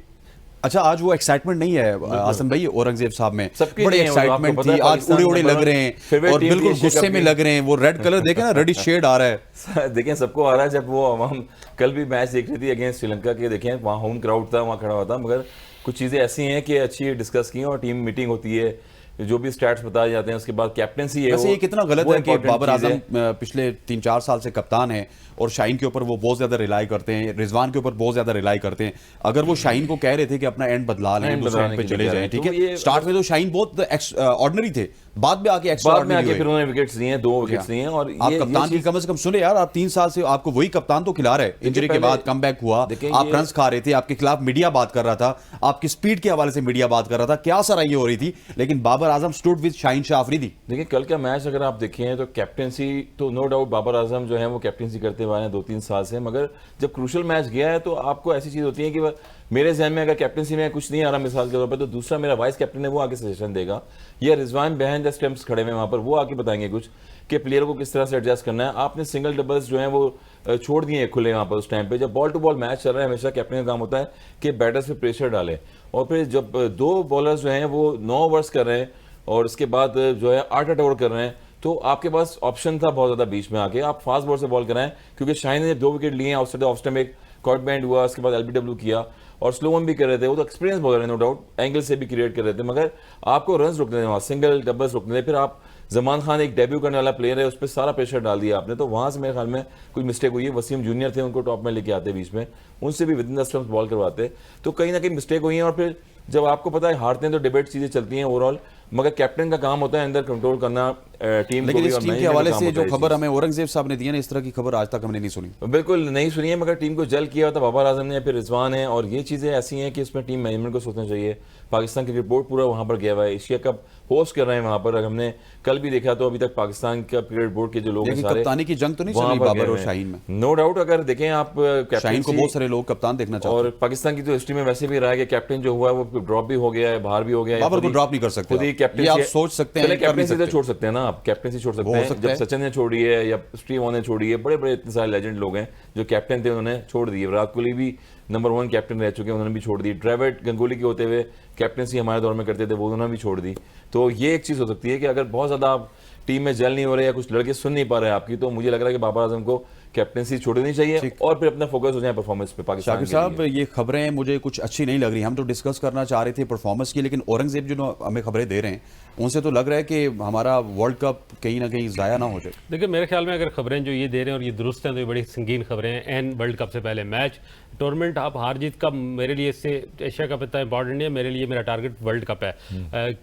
S1: अच्छा, आज वो एक्साइटमेंट नहीं है आसन भाई औरंगजेब साहब में?
S2: सबकी
S1: बड़ी
S2: नहीं है,
S1: एक्साइटमेंट
S2: आपको पता
S1: थी,
S2: है
S1: आज उड़े उड़े लग रहे हैं
S2: फेवरेट
S1: और
S2: टीम
S1: बिल्कुल
S2: एशिया
S1: गुस्से
S2: कप
S1: में
S2: की।
S1: लग रहे हैं। वो रेड कलर देखे ना, रेडिश शेड आ रहा है।
S2: देखें सबको आ रहा है। जब वो हम कल भी मैच देख रही थी अगेंस्ट श्रीलंका के, देखें वहाँ होम क्राउड था, वहाँ खड़ा हुआ था, मगर कुछ चीज़ें ऐसी हैं कि अच्छी डिस्कस की और टीम मीटिंग होती है, जो भी स्टैट्स बताए जाते हैं, उसके बाद कैप्टेंसी है।
S1: वैसे ये कितना गलत है कि बाबर आजम
S2: है।
S1: पिछले 3-4 साल से कप्तान है और शाहीन के ऊपर वो बहुत ज्यादा रिलाई करते हैं, रिजवान के ऊपर बहुत ज्यादा रिलाई करते हैं। अगर वो शाहीन को कह रहे थे कि अपना एंड बदला लें, दूसरे एंड पे चले जाएं, ठीक है, स्टार्ट में तो शाहीन बहुत ऑर्डिनरी थे, बाद में आके एक्स्ट्राऑर्डिनरी
S2: फिर उन्होंने विकेट्स लिए, 2 विकेट्स लिए। और
S1: आप कप्तान की कम से कम सुने यार, आप 3 साल से आपको वही कप्तान तो खिला रहे, इंजरी के बाद कमबैक हुआ, आप रन्स खा रहे थे, आपके खिलाफ मीडिया बात कर रहा था, आपकी स्पीड के हवाले से मीडिया बात कर रहा था, क्या सराही हो रही थी, लेकिन बाबर आजम स्टूड विद शाहीन शाह अफरीदी।
S2: देखिए कल का मैच अगर आप देखें तो कैप्टेंसी तो नो डाउट बाबर आजम जो है वो कैप्टेंसी करते हुए हैं 2-3 साल से, मगर जब क्रूशल मैच गया है तो आपको ऐसी चीज होती है कि मेरे जहन में अगर कैप्टेंसी में कुछ नहीं आ रहा मिसाल के तौर पर, तो दूसरा मेरा वाइस कैप्टन है वो आगे सजेशन देगा, या रिजवान बिहाइंड द स्टंप्स खड़े हुए वहां पर, वो आगे बताएंगे कुछ कि प्लेयर को किस तरह से एडजस्ट करना है। आपने सिंगल डबल्स जो है वो छोड़ दिए खुले वहां पर उस टाइम पे, जब बॉल टू बॉल मैच चल रहा है हमेशा कैप्टन का काम होता है कि बैटर्स पे प्रेशर डाले, और फिर जब 2 बॉलर्स जो हैं वो 9 ओवर्स कर रहे हैं और उसके बाद जो है 8-8 ओवर कर रहे हैं, तो आपके पास ऑप्शन था बहुत ज्यादा बीच में आके आप फास्ट बॉल से बॉल कराएं, क्योंकि शाहीन ने 2 विकेट लिए हैं, ऑफ स्टंप एक कॉट बैंड हुआ, उसके बाद एलबीडब्ल्यू किया और स्लो वन भी कर रहे थे, वो तो एक्सपीरियंस बॉलर है नो डाउट, एंगल से भी क्रिएट कर रहे थे, मगर आपको रन रोकने थे वहाँ, सिंगल डबल्स रोकने थे। फिर आप जमान खान एक डेब्यू करने वाला प्लेयर है, उस पर सारा प्रेशर डाल दिया आपने, तो वहां से मेरे ख्याल में कुछ मिस्टेक हुई है। वसीम जूनियर थे, उनको टॉप में लेके आते बीच में, उनसे भी with in the stumps ball करवाते, तो कहीं ना कहीं मिस्टेक हुई है। और फिर जब आपको पता है हारते हैं तो डिबेट चीजें चलती हैं ओवरऑल, मगर कैप्टन का काम होता है अंदर कंट्रोल करना टीम
S1: लेकिन
S2: को।
S1: इस टीम के हवाले से जो खबर हमें औरंगजेब साहब ने दी है ना, इस तरह की खबर आज तक हमने नहीं सुनी।
S2: बिल्कुल नहीं सुनी है, मगर टीम को जल किया होता बाबर आजम ने, फिर रिजवान है, और ये चीजें ऐसी हैं कि इसमें टीम मैनेजमेंट को सोचना चाहिए। पाकिस्तान क्रिकेट बोर्ड पूरा वहां पर गया हुआ है, एशिया कप होस्ट कर रहे हैं वहां पर, हमने कल भी देखा तो अभी तक पाकिस्तान का क्रिकेट बोर्ड के जो लोग हैं सारे,
S1: कप्तानी की जंग तो नहीं चल रही बाबर और शाहीन में?
S2: नो डाउट, अगर देखें आप
S1: शाहीन को बहुत सारे लोग कप्तान देखना चाहते हैं,
S2: और पाकिस्तान की तो हिस्ट्री में वैसे भी रहा है कि कैप्टन जो हुआ है वो ड्रॉप भी हो गया है, बाहर भी हो गया है।
S1: बाबर को ड्रॉप नहीं कर सकते,
S2: खुद ही कैप्टन
S1: आप सोच सकते हैं,
S2: कैप्टनसी तो छोड़ सकते हैं ना, आप कैप्टनसी छोड़ सकते हैं। जब सचिन ने छोड़ी है या स्टीव वॉ ने छोड़ी है, बड़े बड़े इतने सारे लेजेंड लोग हैं जो कैप्टन थे, उन्होंने छोड़ दी। विराट कोहली भी नंबर 1 कैप्टन रह चुके हैं, उन्होंने भी छोड़ दी। ड्रेविड गंगुली के होते हुए कैप्टनसी हमारे दौर में करते थे, वो उन्होंने भी छोड़ दी। तो ये एक चीज हो सकती है कि अगर बहुत ज्यादा आप टीम में जल नहीं हो रहे या कुछ लड़के सुन नहीं पा रहे आपकी, तो मुझे लग रहा है कि बाबर आजम को कैप्टनसी छोड़नी चाहिए और फिर अपना फोकस हो जाए परफॉर्मेंस पे। पाकिस्तान
S1: शाकिर साहब, ये खबरें मुझे कुछ अच्छी नहीं लग रही, हम तो डिस्कस करना चाह रहे थे परफॉर्मेंस की, लेकिन औरंगजेब जो हमें खबरें दे रहे हैं उनसे तो लग रहा है कि हमारा वर्ल्ड कप कहीं ना कहीं ज़ाया ना हो जाए।
S3: देखिए मेरे ख्याल में अगर खबरें जो ये दे रहे हैं और ये दुरुस्त हैं तो ये बड़ी संगीन खबरें हैं। एन वर्ल्ड कप से पहले मैच टूर्नामेंट, आप हार जीत का मेरे लिए इससे एशिया कप इतना इंपॉर्टेंट नहीं है, मेरे लिए मेरा टारगेट वर्ल्ड कप है।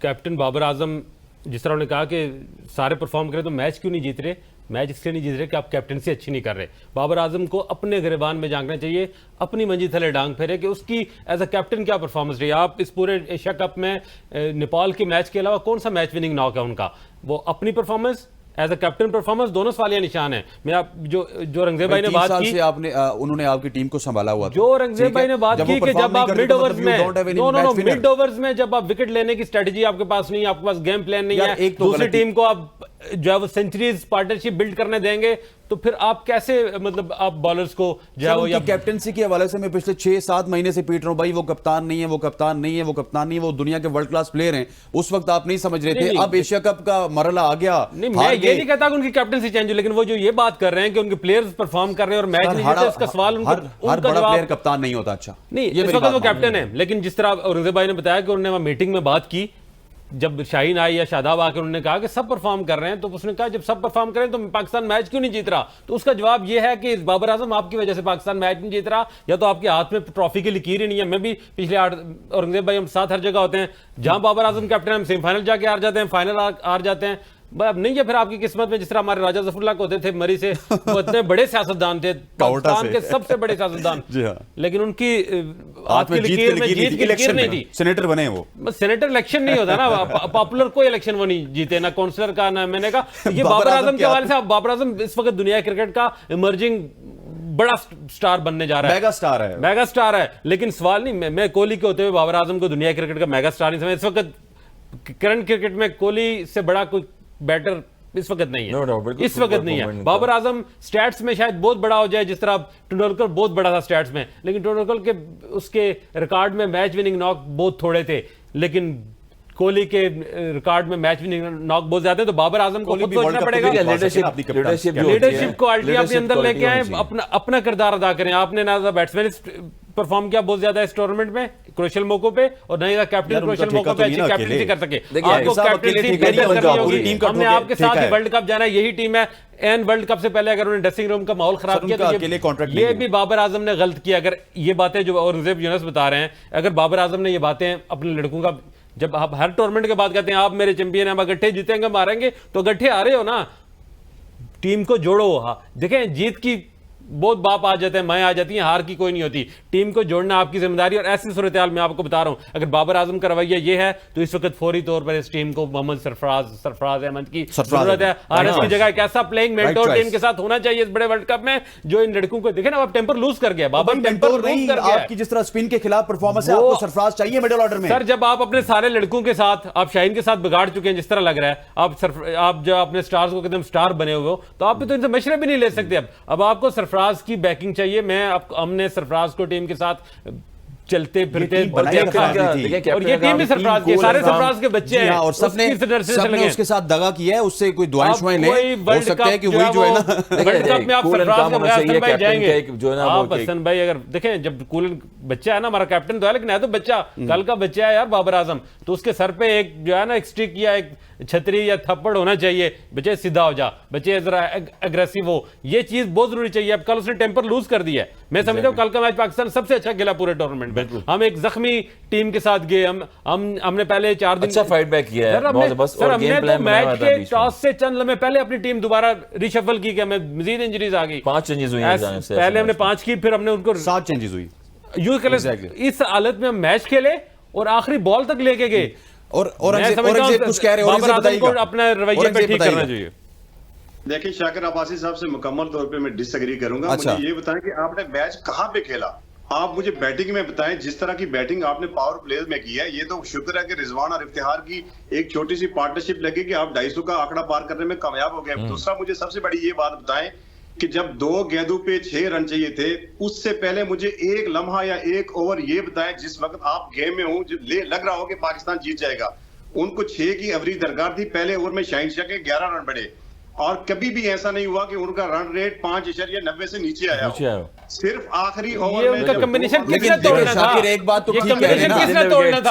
S3: कैप्टन बाबर आजम जिस तरह उन्होंने कहा कि सारे परफॉर्म करें तो मैच क्यों नहीं जीत रहे, मैच इसलिए नहीं जीत रहे कि आप कैप्टनसी अच्छी नहीं कर रहे। बाबर आजम को अपने गिरबान में झांकना चाहिए, अपनी मंजी थले डांग फेरे कि उसकी एज अ कैप्टन क्या परफॉर्मेंस रही। आप इस पूरे एशिया कप में नेपाल के मैच के अलावा कौन सा मैच विनिंग नॉक है उनका, वो अपनी performance as a captain performance दोनों सवालिया निशान है। मैं आप जो रंगजेब भाई ने बात की,
S1: आपने उन्होंने आपकी टीम को संभाला हुआ था।
S3: जो रंगजेब भाई ने बात की कि जब आप मिड ओवर्स में मिड ओवर्स में जब आप विकेट लेने की स्ट्रेटजी आपके पास नहीं है, आपके पास गेम प्लान नहीं है, दूसरी टीम को आप जो है वो सेंचुरीज पार्टनरशिप बिल्ड करने देंगे, तो फिर आप कैसे मतलब आप बॉलर्स को जो है वो या
S1: कैप्टनसी के हवाले से मैं पिछले 6-7 महीने से पीट रहा हूं भाई, वो कप्तान नहीं है, वो कप्तान नहीं है, वो कप्तान नहीं है, वो दुनिया के वर्ल्ड क्लास प्लेयर हैं। उस वक्त आप नहीं समझ रहे थे, अब एशिया कप का मरहला आ गया।
S3: नहीं, मैं ये नहीं कहता कि उनकी कैप्टनसी चेंज हो, लेकिन वो जो ये बात कर रहे हैं कि उनके प्लेयर्स परफॉर्म कर रहे हैं और मैच नहीं जीते, इसका सवाल
S1: हर बड़ा प्लेयर कप्तान नहीं होता। अच्छा
S3: नहीं, इस वक्त वो कैप्टन है, लेकिन जिस तरह रंगजेब भाई ने बताया कि उन्होंने मीटिंग में बात की, जब शाहीन आई या शादाब आकर उन्होंने कहा कि सब परफॉर्म कर रहे हैं, तो उसने कहा जब सब परफॉर्म करें तो पाकिस्तान मैच क्यों नहीं जीत रहा। तो उसका जवाब यह है कि बाबर आजम आपकी वजह से पाकिस्तान मैच नहीं जीत रहा, या तो आपके हाथ में ट्रॉफी की लकीर ही नहीं है। मैं भी पिछले 8 औरंगजेब भाई हम साथ हर जगह होते हैं, जहां बाबर आजम कैप्टन हम सेमीफाइनल जाके हार जाते हैं, फाइनल हार जाते हैं। अब नहीं है फिर आपकी किस्मत में, जिस तरह हमारे राजा जफरुल्लाह को होते थे मरी से, वो इतने बड़े सियासतदान थे, पाकिस्तान के सबसे बड़े सियासतदान, लेकिन उनकी हाथ की लकीर में जीत की लकीर नहीं थी।
S1: सेनेटर बने वो,
S3: बस सेनेटर इलेक्शन नहीं होता ना, पॉपुलर कोई इलेक्शन वो नहीं जीते, ना काउंसलर का, ना मैंने कहा ये बाबर आजम के हवाले से। बाबर आजम इस वक्त दुनिया क्रिकेट का इमर्जिंग बड़ा स्टार बनने जा रहा है, मेगा स्टार है। लेकिन सवाल नहीं, मैं कोहली के होते हुए बाबर आजम को दुनिया क्रिकेट का मेगा स्टार नहीं समझ। इस वक्त करंट क्रिकेट में कोहली से बड़ा कोई बैटर इस वक्त नहीं है, इस वक्त नहीं है। बाबर आजम स्टैट्स में शायद बहुत बड़ा हो जाए, जिस तरह तेंदुलकर बहुत बड़ा था स्टैट्स में, लेकिन तेंदुलकर के उसके रिकॉर्ड में मैच विनिंग नॉक बहुत थोड़े थे, लेकिन कोहली के रिकॉर्ड में मैच विनिंग नॉक बहुत ज्यादा है। तो बाबर आजम को खुद सोचना पड़ेगा, लीडरशिप क्वालिटी अपने अंदर लेके आए, अपना किरदार अदा करें। आपने ना बैट्समैन परफॉर्म किया बहुत ज्यादा इस टूर्नामेंट में क्रुशियल मौकों पे, और नहीं कैप्टन क्रुशियल मौकों पे अच्छी कैप्टनसी कर सके। आपको कैप्टनसी बेहतर करनी होगी। हमने आपके साथ ही वर्ल्ड कप जाना है, यही टीम है। एंड वर्ल्ड कप से पहले अगर उन्होंने ड्रेसिंग रूम का माहौल खराब किया तो ये भी बाबर आजम ने गलत किया। अगर ये बातें जो औरंगजेब यूनुस बता रहे हैं, अगर बाबर आजम ने ये बातें अपने लड़कों का, जब आप हर टूर्नामेंट के बाद कहते हैं आप मेरे चैंपियन हैं, हम गट्ठे जीतेंगे मारेंगे, तो गट्ठे आ रहे हो ना, टीम को जोड़ो। हाँ देखें, जीत की बहुत बाप आ जाते हैं, मैं आ जाती है, हार की कोई नहीं होती। टीम को जोड़ना आपकी जिम्मेदारी। और ऐसी सूरत हाल में आपको बता रहा हूं, अगर बाबर आजम का रवैया ये है तो इस वक्त फौरी तौर पर इस टीम को मोहम्मद सरफराज अहमद की जरूरत है। आरएस की जगह एक ऐसा प्लेइंग मेंटोर टीम के साथ होना चाहिए इस बड़े वर्ल्ड कप में, जो इन लड़कों को देखे ना, अब टेंपर लूज कर गया बाबर, टेंपर लूज कर गया।
S1: आपकी जिस तरह स्पिन के खिलाफ परफॉर्मेंस है, आपको सरफराज चाहिए मिडिल ऑर्डर में।
S3: सर जब आप अपने सारे लड़कों के साथ, आप शाहीन के साथ बिगाड़ चुके हैं जिस तरह लग रहा है, आप जो अपने स्टार्स को एकदम स्टार बने हुए हो, तो आप तो इनसे मशवरे भी नहीं ले सकते। अब आपको सरफराज की बैकिंग चाहिए। हमने सरफराज को टीम के साथ चलते फिरते और ये टीम भी सरफराज के सारे सरफराज के बच्चे हैं,
S1: और सबने उसके साथ दगा किया है, उससे कोई दुआएं शुआएं नहीं हो सकता है कि वही जो है ना
S3: वर्ल्ड कप में आप सरफराज का हसन भाई जाएंगे, आप हसन भाई अगर देखें, जब कूलन बच्चा है ना, हमारा कैप्टन तो है लेकिन है तो बच्चा, कल का बच्चा है यार बाबर आजम, तो उसके सर पे एक जो है ना एक स्टिक या एक छतरी या थप्पड़ होना चाहिए, बच्चे सीधा हो जा, बच्चे जरा एग्रेसिव हो, ये चीज बहुत जरूरी चाहिए। अब कल उसने टेंपर लूज कर दिया है। मैं समझता हूं कल का मैच पाकिस्तान सबसे अच्छा खेला पूरे टूर्नामेंट में। हम एक जख्मी टीम के साथ गए, हमने पहले 4 दिन
S2: अच्छा फाइट बैक किया है।
S3: सर हमने तो मैच के टॉस से चंद लम्हे पहले अपनी टीम दोबारा रिशफल की, हमें मजीद इंजरीज आ गई,
S2: 5 चेंजेस हुई हैं,
S3: पहले हमने 5 की, फिर हमने उनको
S1: 7 चेंजेस हुई।
S3: इस हालत में हम मैच खेले और आखिरी बॉल तक लेके गए।
S1: और कुछ कह रहे
S3: हो, अपना रवैया पे ठीक करना चाहिए।
S4: देखिए शाकिर अब्बासी साहब से मुकम्मल तौर पे मैं डिसएग्री करूंगा।
S1: अच्छा।
S4: मुझे ये बताएं कि आपने मैच कहां पे खेला, आप मुझे बैटिंग में बताएं। जिस तरह की बैटिंग आपने पावर प्लेयर में की है, ये तो शुक्र है कि रिजवान और इफ्तिखार की एक छोटी सी पार्टनरशिप लगी कि आप 250 का आंकड़ा पार करने में कामयाब हो गए। दूसरा मुझे सबसे बड़ी ये बात बताएं कि जब 2 गेंदों पे 6 रन चाहिए थे, उससे पहले मुझे एक लम्हा या एक ओवर ये बताएं जिस वक्त आप गेम में हो, लग रहा हो कि पाकिस्तान जीत जाएगा। उनको 6 की एवरेज दरकार थी, पहले ओवर में शाहीन शाह के 11 रन बढ़े, और कभी भी ऐसा नहीं हुआ कि उनका रन रेट 5.90 से नीचे आया। सिर्फ आखिरी ओवर में
S3: उनका कॉम्बिनेशन किसने तोड़ना था?
S1: एक बात तो ठीक कह रहे हैं ना,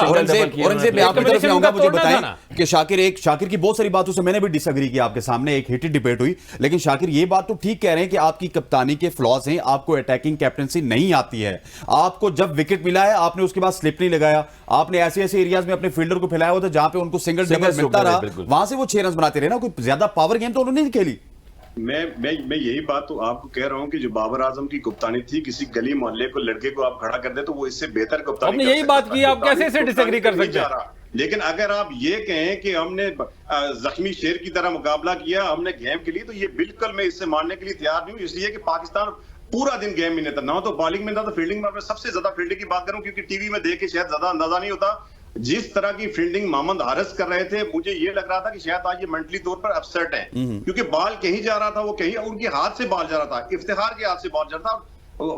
S1: औरंगजेब मैं आपकी तरफ से आऊंगा, मुझे बताएं कि शाकिर की बहुत सारी बातों से मैंने भी डिसएग्री किया आपके सामने, एक हिटेड डिबेट हुई, लेकिन शाकिर ये बात तो ठीक कह रहे हैं कि आपकी कप्तानी के फ्लॉज हैं, आपको अटैकिंग कैप्टनसी नहीं आती है। आपको जब विकेट मिला है आपने उसके बाद स्लिप नहीं लगाया, आपने ऐसे ऐसे एरियाज में अपने फील्डर को फैलाया हुआ था जहां पे उनको सिंगल डबल मिलता रहा, वहां से वो 6 रन बनाते रहे ना। कोई ज्यादा पावर गेम तो उन्होंने नहीं खेली।
S4: मैं यही बात तो आपको कह रहा हूं कि जो बाबर आजम की कप्तानी थी, किसी गली मोहल्ले को लड़के को आप खड़ा कर दे तो वो इससे बेहतर कप्तानी
S3: आपने यही बात की, आप कैसे इसे डिसएग्री कर सकते हैं?
S4: लेकिन अगर आप ये कहें कि हमने जख्मी शेर की तरह मुकाबला किया हमने गेम के लिए, तो ये बिल्कुल मैं इससे मानने के लिए तैयार नहीं हूं, इसलिए कि पाकिस्तान पूरा दिन गेम में नहीं था, ना तो बॉलिंग में था तो फील्डिंग में। सबसे ज्यादा फील्डिंग की बात करूं क्योंकि टीवी में देख के शायद ज्यादा अंदाजा नहीं होता, जिस तरह की फील्डिंग मोहम्मद हारिस कर रहे थे, मुझे ये लग रहा था कि शायद आज ये मेंटली तौर पर अपसेट है, क्योंकि बॉल कहीं जा रहा था, वो कहीं उनके हाथ से बॉल जा रहा था, इफ्तिखार के हाथ से बॉल जा रहा था,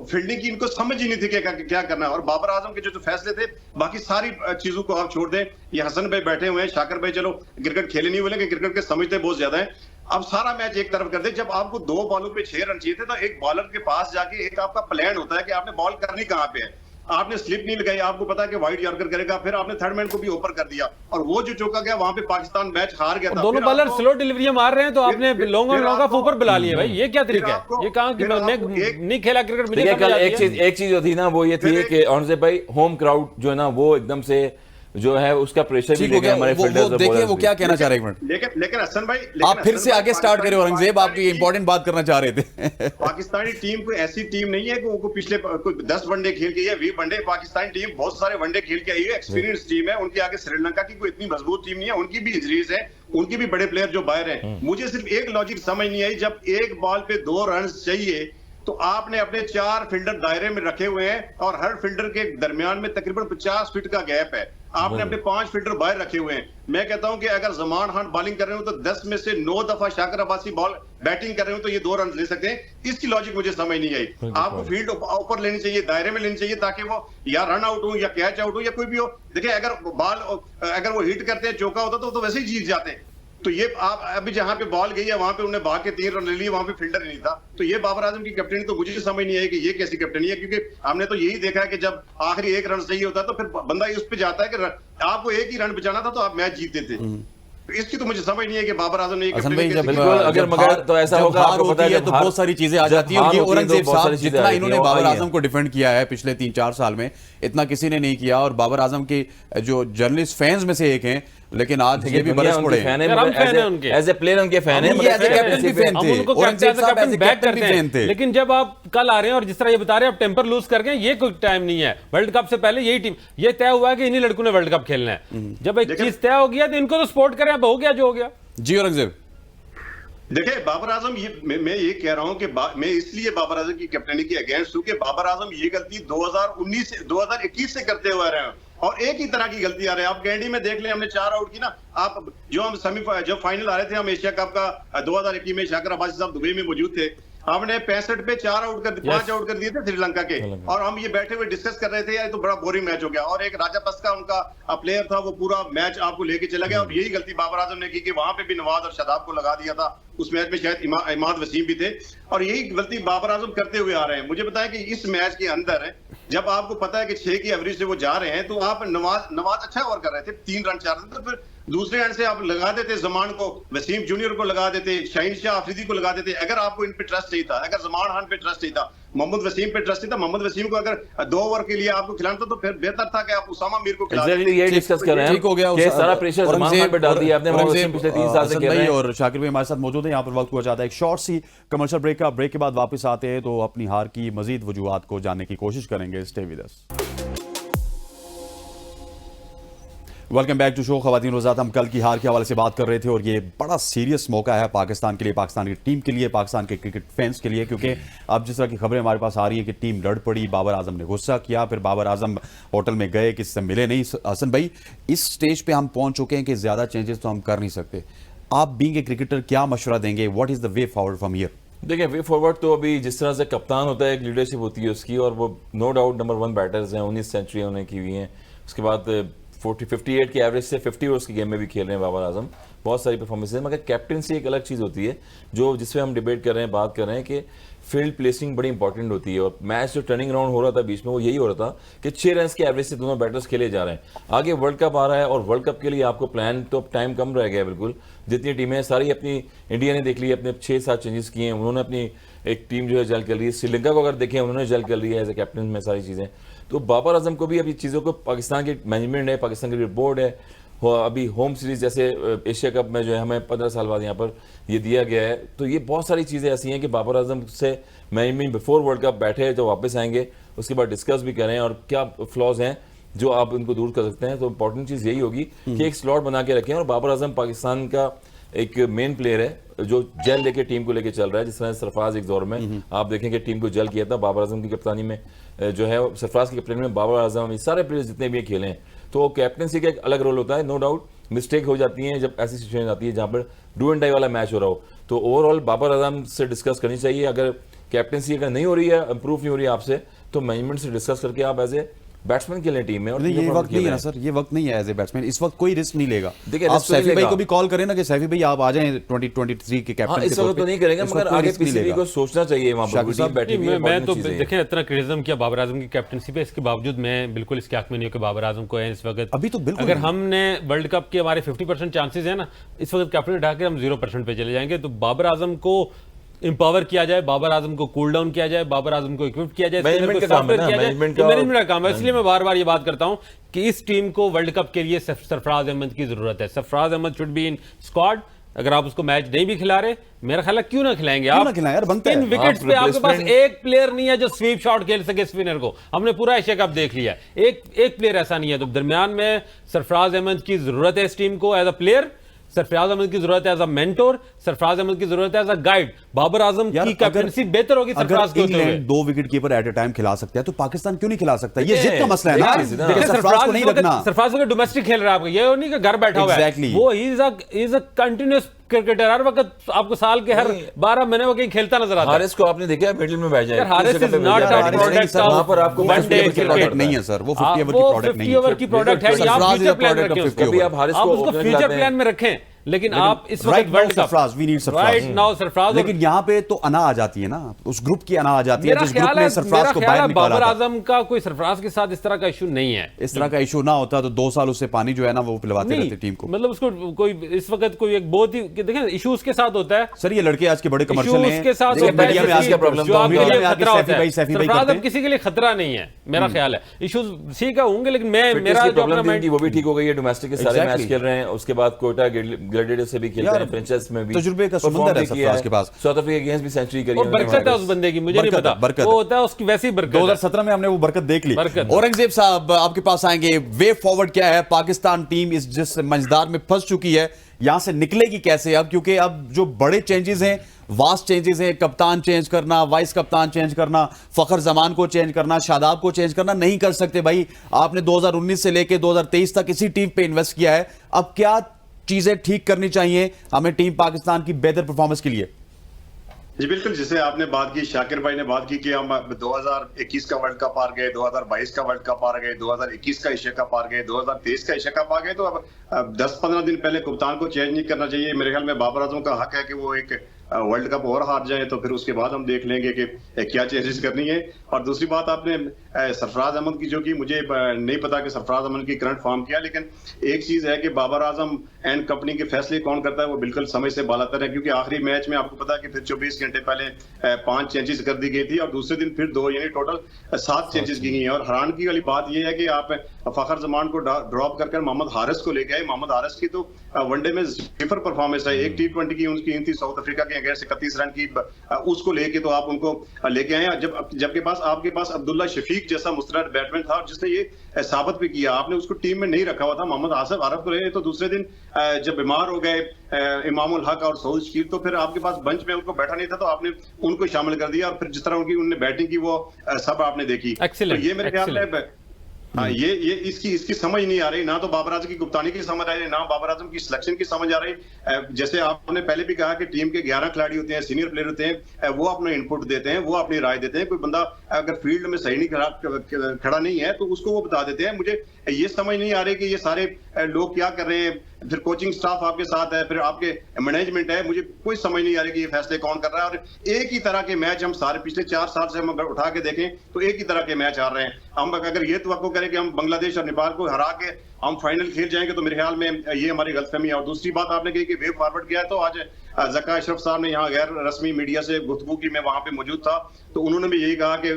S4: फील्डिंग की इनको समझ ही नहीं थी कि क्या करना है। और बाबर आजम के जो फैसले थे, बाकी सारी चीजों को आप छोड़ दें, ये हसन भाई बैठे हुए हैं, शाकिर भाई चलो क्रिकेट खेले नहीं बोले, क्रिकेट के समझते बहुत ज्यादा है। अब सारा मैच एक तरफ कर दे, जब आपको 2 बॉलों पे 6 रन चाहिए थे तो एक बॉलर के पास जाके एक आपका प्लान होता है कि आपने बॉल करनी कहां पे है, आपने स्लिप नहीं लगाई, आपको पता है कि वाइड यॉर्कर करेगा, फिर आपने थर्ड मैन को भी ऊपर कर दिया और वो जो चौका गया वहां पे पाकिस्तान मैच हार गया था।
S3: दोनों बॉलर स्लो डिलीवरियां मार रहे हैं तो आपने लॉन्ग और लॉन्ग ऑफ ऊपर बुला लिए। भाई ये क्या तरीका है? ये कहां कि मैं नहीं खेला क्रिकेट, मुझे
S2: कल एक चीज जो थी ना वो ये थी कि ऑनसे भाई होम क्राउड जो है ना वो एकदम से जो है उसका प्रेशर भी लेके हमारे फील्डर्स,
S1: देखिए वो क्या कहना चाह रहे हैं।
S4: लेकिन हसन भाई
S1: आप फिर से आगे स्टार्ट करें औरंगजेब, आप ये इंपॉर्टेंट बात करना चाह रहे थे।
S4: पाकिस्तानी टीम कोई ऐसी टीम नहीं है कि वो पिछले 10 वनडे खेल के 20 वनडे, पाकिस्तानी टीम बहुत सारे वनडे खेल के आई है, एक्सपीरियंस टीम है, उनके आगे श्रीलंका की कोई इतनी मजबूत टीम नहीं है, उनकी भी इंजरीज है, उनके भी बड़े प्लेयर जो बाहर हैं। मुझे सिर्फ एक लॉजिक समझ नहीं आई, जब एक बॉल पे 2 रन चाहिए तो आपने अपने 4 फील्डर दायरे में रखे हुए हैं और हर फील्डर के दरमियान में तकरीबन 50 फीट का गैप है, आपने अपने 5 फील्डर बाहर रखे हुए हैं। मैं कहता हूं कि अगर जमान खान बॉलिंग कर रहे हो तो 10 में से 9 दफा शाकिर अब्बासी बॉल बैटिंग कर रहे हो तो ये 2 रन ले सकते हैं। इसकी लॉजिक मुझे समझ नहीं आई। आपको फील्ड ऊपर लेनी चाहिए, दायरे में लेनी चाहिए, ताकि वो या रन आउट हो या कैच आउट हो या कोई भी हो। देखिए अगर वो हिट करते हैं, चौका होता तो वैसे ही जीत जाते हैं। तो ये आप अभी जहां पे बॉल गई है वहां पे उन्हें भाग के 3 रन ले लिए, वहां पे फील्डर नहीं था। तो ये बाबर आजम की कैप्टनी तो मुझे समझ नहीं आई कि ये कैसी कैप्टनी है, क्योंकि हमने तो यही देखा है कि जब आखिरी 1 रन चाहिए होता है तो फिर बंदा उस पे जाता है कि आपको 1 ही रन बचाना था तो आप मैच जीतते थे। इसकी तो मुझे समझ नहीं है कि बाबर आजम ने
S2: अगर मगर तो ऐसा होगा, आपको पता है
S1: तो बहुत सारी चीजें आ जाती हैं। औरंगजेब साहब जितना इन्होंने बाबर आजम को डिफेंड किया है पिछले 3-4 साल में, इतना किसी ने नहीं किया। और बाबर आजम के जो जर्नलिस्ट फैंस में से एक हैं, लेकिन आज ये भी बरस पड़े
S2: एज ए प्लेयर उनके फैन है,
S3: लेकिन जब आप कल आ रहे हैं और जिस तरह ये बता रहे हैं आप टेम्पर लूज कर गए, ये कोई टाइम नहीं है। वर्ल्ड कप से पहले यही टीम, ये तय हुआ है कि इन्हीं लड़कों ने वर्ल्ड कप खेलना है। जब एक चीज तय हो गया तो इनको तो सपोर्ट करें, अब हो गया जो हो गया।
S1: जी औरंगजेब,
S4: देखिए बाबर आजम, मैं ये कह रहा हूं कि मैं इसलिए बाबर आजम की कैप्टनी के अगेंस्ट हूं कि बाबर आजम ये गलती 2021 से करते हुए आ रहे हैं और एक ही तरह की गलती आ रही है। आप कैंडी में देख लें, हमने 4 आउट की ना, आप जो हम जब फाइनल आ रहे थे हम एशिया कप का 2021 में, शाकिर अब्बासी साहब दुबई में मौजूद थे, हमने 65 पे 4 आउट कर 5 आउट कर दिए थे श्रीलंका के, और हम ये बैठे हुए डिस्कस कर रहे थे यार तो बड़ा बोरिंग मैच हो गया। और एक राजापक्ष का उनका प्लेयर था, वो पूरा मैच आपको लेके चला गया। और यही गलती बाबर आजम ने की कि वहां पे भी नवाज और शादाब को लगा दिया था। उस मैच में शायद इमाद वसीम भी थे, और यही गलती बाबर आजम करते हुए आ रहे हैं। मुझे बताया कि इस मैच के अंदर जब आपको पता है कि 6 की एवरेज से वो जा रहे हैं, तो आप नवाज अच्छा ओवर कर रहे थे, 3 रन 4 रन, तो फिर दूसरे एंड से आप लगा देते जमान को, वसीम जूनियर को लगा देते, शाहीन शाह अफरीदी को लगा देते। अगर आपको इन पे ट्रस्ट नहीं था, अगर जमान खान पे ट्रस्ट नहीं था, मोहम्मद वसीम पे ट्रस्ट नहीं था, मोहम्मद वसीम को अगर 2 ओवर के लिए आपको खिलाना था तो फिर बेहतर था कि आप उसामा मीर को खिला देते।
S2: ये डिस्कस कर रहे हैं,
S1: ठीक हो गया,
S2: सारा प्रेशर जमान खान पे डाल दिया आपने। मोहम्मद वसीम पिछले 3 साल से खेल रहे हैं।
S1: और शाकिर भाई हमारे साथ मौजूद है। यहाँ पर वक्त हुआ जाता है एक शॉर्ट सी कमर्शियल ब्रेक का। ब्रेक के बाद वापस आते हैं तो अपनी हार की मजीद वजूहात को जानने की कोशिश करेंगे। Stay with us. Welcome back to show. ख़वातीन वज़ात, हम कल की हार के हवाले से बात कर रहे थे और ये बड़ा सीरियस मौका है पाकिस्तान के लिए, पाकिस्तान की टीम के लिए, पाकिस्तान के क्रिकेट फैंस के लिए, क्योंकि अब जिस तरह की खबरें हमारे पास आ रही है कि टीम लड़ पड़ी, बाबर आजम ने गुस्सा किया, फिर बाबर आजम होटल में गए, किसी से मिले नहीं। हसन भाई, इस स्टेज पे हम पहुंच चुके हैं कि ज़्यादा चेंजेस तो हम कर नहीं सकते। आप बीइंग ए क्रिकेटर क्या मशवरा देंगे? What is the way forward from here?
S2: देखिए, वे फॉरवर्ड तो अभी जिस तरह से कप्तान होता है, एक लीडरशिप होती है उसकी, और वो नो डाउट नंबर 1 बैटर्स हैं, 19 सेंचुरी उन्होंने की हुई हैं। उसके बाद 58 की एवरेज से 50 ओवर्स की गेम में भी खेल रहे हैं बाबर आजम। बहुत सारी परफॉर्मेंस है, मगर कैप्टनसी एक अलग चीज़ होती है, जो जिसमें हम डिबेट कर रहे हैं, बात कर रहे हैं कि फील्ड प्लेसिंग बड़ी इंपॉर्टेंट होती है। और मैच जो टर्निंग राउंड हो रहा था बीच में, वो यही हो रहा था कि 6 रन के एवरेज से दोनों बैटर्स खेले जा रहे हैं। आगे वर्ल्ड कप आ रहा है और वर्ल्ड कप के लिए आपको प्लान तो अब टाइम कम रह गया है बिल्कुल। जितनी टीमें हैं सारी अपनी, इंडिया ने देख ली अपने 6-7 चेंजेस किए हैं, उन्होंने अपनी एक टीम जो है जल कर ली है। श्रीलंका को अगर देखें उन्होंने जल कर लिया है एज ए कैप्टन में सारी चीज़ें। तो बाबर आजम को भी अभी चीज़ों को, पाकिस्तान की मैनेजमेंट है, पाकिस्तान की बोर्ड है, अभी होम सीरीज जैसे एशिया कप में जो है हमें 15 साल बाद यहाँ पर ये दिया गया है। तो ये बहुत सारी चीज़ें ऐसी हैं कि बाबर आजम से मैनेजमेंट बिफोर वर्ल्ड कप बैठे जो वापस आएंगे उसके बाद डिस्कस भी करें और क्या फ्लॉज हैं जो आप उनको दूर कर सकते हैं। तो इंपॉर्टेंट चीज़ यही होगी कि एक स्लॉट बना के रखें। और बाबर आजम पाकिस्तान का एक मेन प्लेयर है जो जेल लेके टीम को लेके चल रहा है। जिस तरह सरफराज एक दौर में आप देखेंगे टीम को जेल किया था बाबर आजम की कप्तानी में, जो है सरफराज की कप्तानी में बाबर आजम, सारे प्लेयर्स जितने भी खेले हैं। तो कैप्टनसी का एक अलग रोल होता है, नो डाउट मिस्टेक हो जाती है जब ऐसी सिचुएशन आती है जहां पर डू एंड डाई वाला मैच हो रहा हो। तो ओवरऑल बाबर आजम से डिस्कस करनी चाहिए। अगर कैप्टनसी अगर नहीं हो रही है, इंप्रूव नहीं हो रही है आपसे, तो मैनेजमेंट से डिस्कस करके आप एज ए बैट्समैन के लिए टीम में। और
S1: ये वक्त नहीं है ना सर, ये वक्त नहीं है एज ए बैट्समैन, इस वक्त कोई रिस्क नहीं लेगा।
S2: देखिए
S1: आप सैफी भाई को भी कॉल करें ना कि सैफी भाई आप आ जाएं 2023 के कैप्टन।
S2: इस वक्त तो नहीं करेंगे, मगर आगे पीछे को सोचना चाहिए।
S3: मैं तो देखें इतना क्रिटिसिज्म किया बाबर आजम की कैप्टनसी पे, इसके बावजूद मैं बिल्कुल इसके हक में नहीं हूं कि बाबर आजम को है इस वक्त।
S1: अभी तो बिल्कुल
S3: अगर हमने वर्ल्ड कप के हमारे 50% चांसेस है ना, इस वक्त कैप्टन उठा के हम 0% पे चले जाएंगे। तो बाबर आजम को इंपावर किया जाए, बाबर आजम को कूल डाउन किया जाए, बाबर आजम को इक्विप किया जाए,
S2: मैनेजमेंट का काम है ना,
S3: मैनेजमेंट का काम है। इसलिए मैं बार बार ये बात करता हूं कि इस टीम को वर्ल्ड कप के लिए सरफराज अहमद की जरूरत है। Sarfaraz Ahmed should be in squad. अगर आप उसको मैच नहीं भी खिला रहे, मेरा ख्याल है क्यों ना खिलाएंगे आप?
S1: यार, बनता है।
S3: इन विकेट्स पे आपके पास एक प्लेयर नहीं है जो स्वीप शॉट खेल सके स्पिनर को। हमने पूरा एशिया कप देख लिया, एक प्लेयर ऐसा नहीं है। तो दरमियान में सरफराज अहमद की जरूरत है इस टीम को as a player, Sarfaraz Ahmed की जरूरत है as a mentor, Sarfaraz Ahmed की जरूरत है as a guide. Babar Azam की कैप्टनसी बेहतर होगी सरफराज के होते हुए।
S1: England 2 wicket keeper at a time खिला सकता है तो पाकिस्तान क्यों नहीं खिला सकता? ये जिद का मसला है ना।
S3: देखिए सरफराज को नहीं रखना, सरफराज को डोमेस्टिक खेल रहा है आपका, ये नहीं कि घर बैठा हुआ है। वो ही इज अ कंटिन्यूअस क्रिकेटर, हर वक्त आपको साल के हर 12 महीने में कहीं खेलता नजर आता है।
S2: हारिस को आपने देखा मिडिल में बैठ जाए,
S3: Haris is not a product
S2: वहां पर आपको
S1: वनडे प्रोडक्ट नहीं है सर, वो 50 ओवर की प्रोडक्ट नहीं है।
S3: 50 ओवर की प्रोडक्ट है, आप फ्यूचर प्लान रखें उसको,
S2: कभी आप हारिस को
S3: उसको फ्यूचर प्लान में रखें। लेकिन आप इस वक्त world cup right now Sarfaraz,
S1: लेकिन यहाँ पे तो अना आ जाती है ना, उस ग्रुप की अना आ जाती है जिस ग्रुप ने सरफराज को बाहर निकाला था।
S3: बाबर आजम का कोई सरफराज के साथ इस तरह का इशू नहीं है।
S1: इस तरह का इशू ना होता तो 2 साल उससे पानी जो है ना वो पिलवाते रहते टीम को।
S3: मतलब उसको कोई इस वक्त कोई एक बहुत ही देखें इशू उसके साथ होता है।
S1: सर ये लड़के आज के बड़े कमर्शियल हैं,
S3: उसके साथ
S1: मीडिया में आज का प्रॉब्लम
S3: जो आपके लिए खतरा होता है।
S1: सरफराज
S3: अब किसी के लिए खतरा नहीं है, मेरा ख्याल है। इश्यूज ठीक है होंगे, लेकिन मेरा जो अपना माइंड
S2: वो भी ठीक हो गई है। डोमेस्टिक के सारे मैच खेल रहे हैं, उसके बाद कोटा ग्लैडिएटर से भी खेलते हैं, फ्रेंचाइज में भी
S1: तजुर्बे का समंदर है सरफराज के पास।
S2: साउथ अफ्रीका के अगेंस्ट भी सेंचुरी करी है,
S3: बरकत है उस बंदे की, मुझे नहीं पता वो होता है उसकी वैसी बरकत।
S1: 2017 में हमने वो बरकत देख ली। औरंगजेब साहब आपके पास आएंगे, वे फॉरवर्ड क्या है? पाकिस्तान टीम इस जिस मंझदार में फंस चुकी है, यहां से निकलेगी कैसे अब? क्योंकि अब जो बड़े चेंजेस हैं, वास्ट चेंजेस हैं, कप्तान चेंज करना, वाइस कप्तान चेंज करना, फखर जमान को चेंज करना, शादाब को चेंज करना नहीं कर सकते भाई। आपने 2019 से लेकर 2023 तक इसी टीम पे इन्वेस्ट किया है। अब क्या चीजें ठीक करनी चाहिए हमें टीम पाकिस्तान की बेहतर परफॉर्मेंस के लिए?
S4: जी बिल्कुल, जिसे आपने बात की, शाकिर भाई ने बात की कि हम 2021 का वर्ल्ड कप हार गए, 2022 का वर्ल्ड कप हार गए, 2021 का एशिया कप हार गए, 2023 का एशिया कप आ गए। तो अब 10-15 दिन पहले कप्तान को चेंज नहीं करना चाहिए। मेरे ख्याल में बाबर आजम का हक है कि वो एक वर्ल्ड कप और हार जाए तो फिर उसके बाद हम देख लेंगे कि क्या चेंजेस करनी है। और दूसरी बात आपने सरफराज अहमद की जो कि मुझे नहीं पता कि सरफराज अहमद की करंट फॉर्म क्या, लेकिन एक चीज है कि बाबर आजम एंड कंपनी के फैसले कौन करता है वो बिल्कुल समय से बालातर है। क्योंकि आखिरी मैच में आपको पता है कि फिर 24 घंटे पहले 5 चेंजेस कर दी गई थी और दूसरे दिन फिर 2, यानी टोटल 7 चेंजेस की गई हैं। और हैरानगी वाली बात यह है कि आप फखर जमान को ड्रॉप कर मोहम्मद हारिस को लेके आए। मोहम्मद हारिस की तो वनडे में 0 परफॉर्मेंस है, एक T20 की उनकी थी साउथ अफ्रीका के अगेंस्ट 31 रन की, उसको लेके तो आप उनको लेके आए। जबकि आपके पास अब्दुल्ला शफीक जैसा मुस्तनद बैट्समैन था जिसने ये साबित भी किया, आपने उसको टीम में नहीं रखा हुआ था। मोहम्मद आसिफ अरब को रहे तो दूसरे दिन जब बीमार हो गए इमामुल हक और सऊद शकील, तो फिर आपके पास बेंच में उनको बैठा नहीं था तो आपने उनको शामिल कर दिया और फिर जिस तरह उनकी उनने बैटिंग की वो सब आपने देखी। तो ये मेरे ख्याल में हाँ, ये इसकी समझ नहीं आ रही, ना तो बाबर आजम की कप्तानी की समझ आ रही है, ना बाबर आजम की सिलेक्शन की समझ आ रही। जैसे आपने पहले भी कहा कि टीम के 11 खिलाड़ी होते हैं, सीनियर प्लेयर होते हैं, वो अपना इनपुट देते हैं, वो अपनी राय देते हैं। कोई बंदा अगर फील्ड में सही नहीं खड़ा नहीं है तो उसको वो बता देते हैं। मुझे ये समझ नहीं आ रही कि ये सारे लोग क्या कर रहे हैं, फिर कोचिंग स्टाफ आपके साथ है, फिर आपके मैनेजमेंट है, मुझे कोई समझ नहीं आ रही कि ये फैसले कौन कर रहा है। और एक ही तरह के मैच हम सारे पिछले 4 साल से हम अगर उठा के देखें तो एक ही तरह के मैच आ रहे हैं। हम अगर ये तवक्को करें कि हम बांग्लादेश और नेपाल को हरा के हम फाइनल खेल जाएंगे तो मेरे ख्याल में ये हमारी गलतफहमी है। और दूसरी बात आपने कही कि वे फॉरवर्ड किया है, तो आज ज़का अशरफ साहब ने यहाँ गैर रस्मी मीडिया से गुफ्तगू की, मैं वहां पे मौजूद था, तो उन्होंने भी यही कहा कि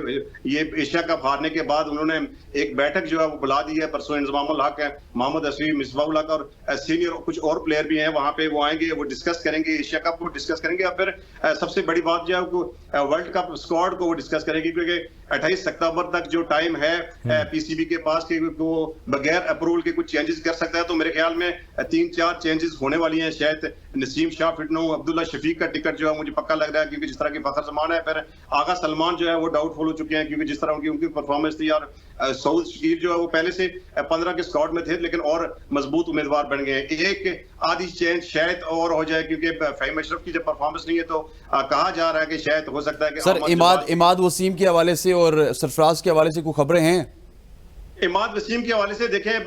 S4: ये एशिया कप हारने के बाद उन्होंने एक बैठक जो है वो बुला दी है। परसों इंजमामुल हक है, मोहम्मद अशरफ, मिसबाहुल हक और सीनियर कुछ और प्लेयर भी हैं वहां पे, वो आएंगे, वो डिस्कस करेंगे, एशिया कप को डिस्कस करेंगे। और फिर सबसे बड़ी बात जो है वर्ल्ड कप स्क्वाड को वो डिस्कस करेंगे, क्योंकि 28 सितंबर तक जो टाइम है पीसीबी के पास कि वो बगैर अप्रूवल के कुछ चेंजेस कर सकता है। तो मेरे ख्याल में 3-4 चेंजेस होने वाली हैं। शायद नसीम शाह फिट न हो, अब्दुल्ला शफीक का टिकट जो है मुझे पक्का लग रहा है, क्योंकि जिस तरह की फखर जमान है। फिर आगा सलमान जो है वो डाउटफुल हो चुके हैं, क्योंकि जिस तरह उनकी परफॉर्मेंस थी। और सऊद शकील जो है वो पहले से 15 के स्क्वाड में थे, लेकिन और मजबूत उम्मीदवार बन गए हैं। एक आधी चेंज शायद और हो जाए, क्योंकि फहीम अशरफ की जब परफॉर्मेंस नहीं है तो कहा जा रहा है कि शायद हो सकता है कि
S1: सर इमाद वसीम के हवाले से और सरफराज के हवाले से कोई खबरें हैं?
S4: इमाद वसीम के हवाले से देखें,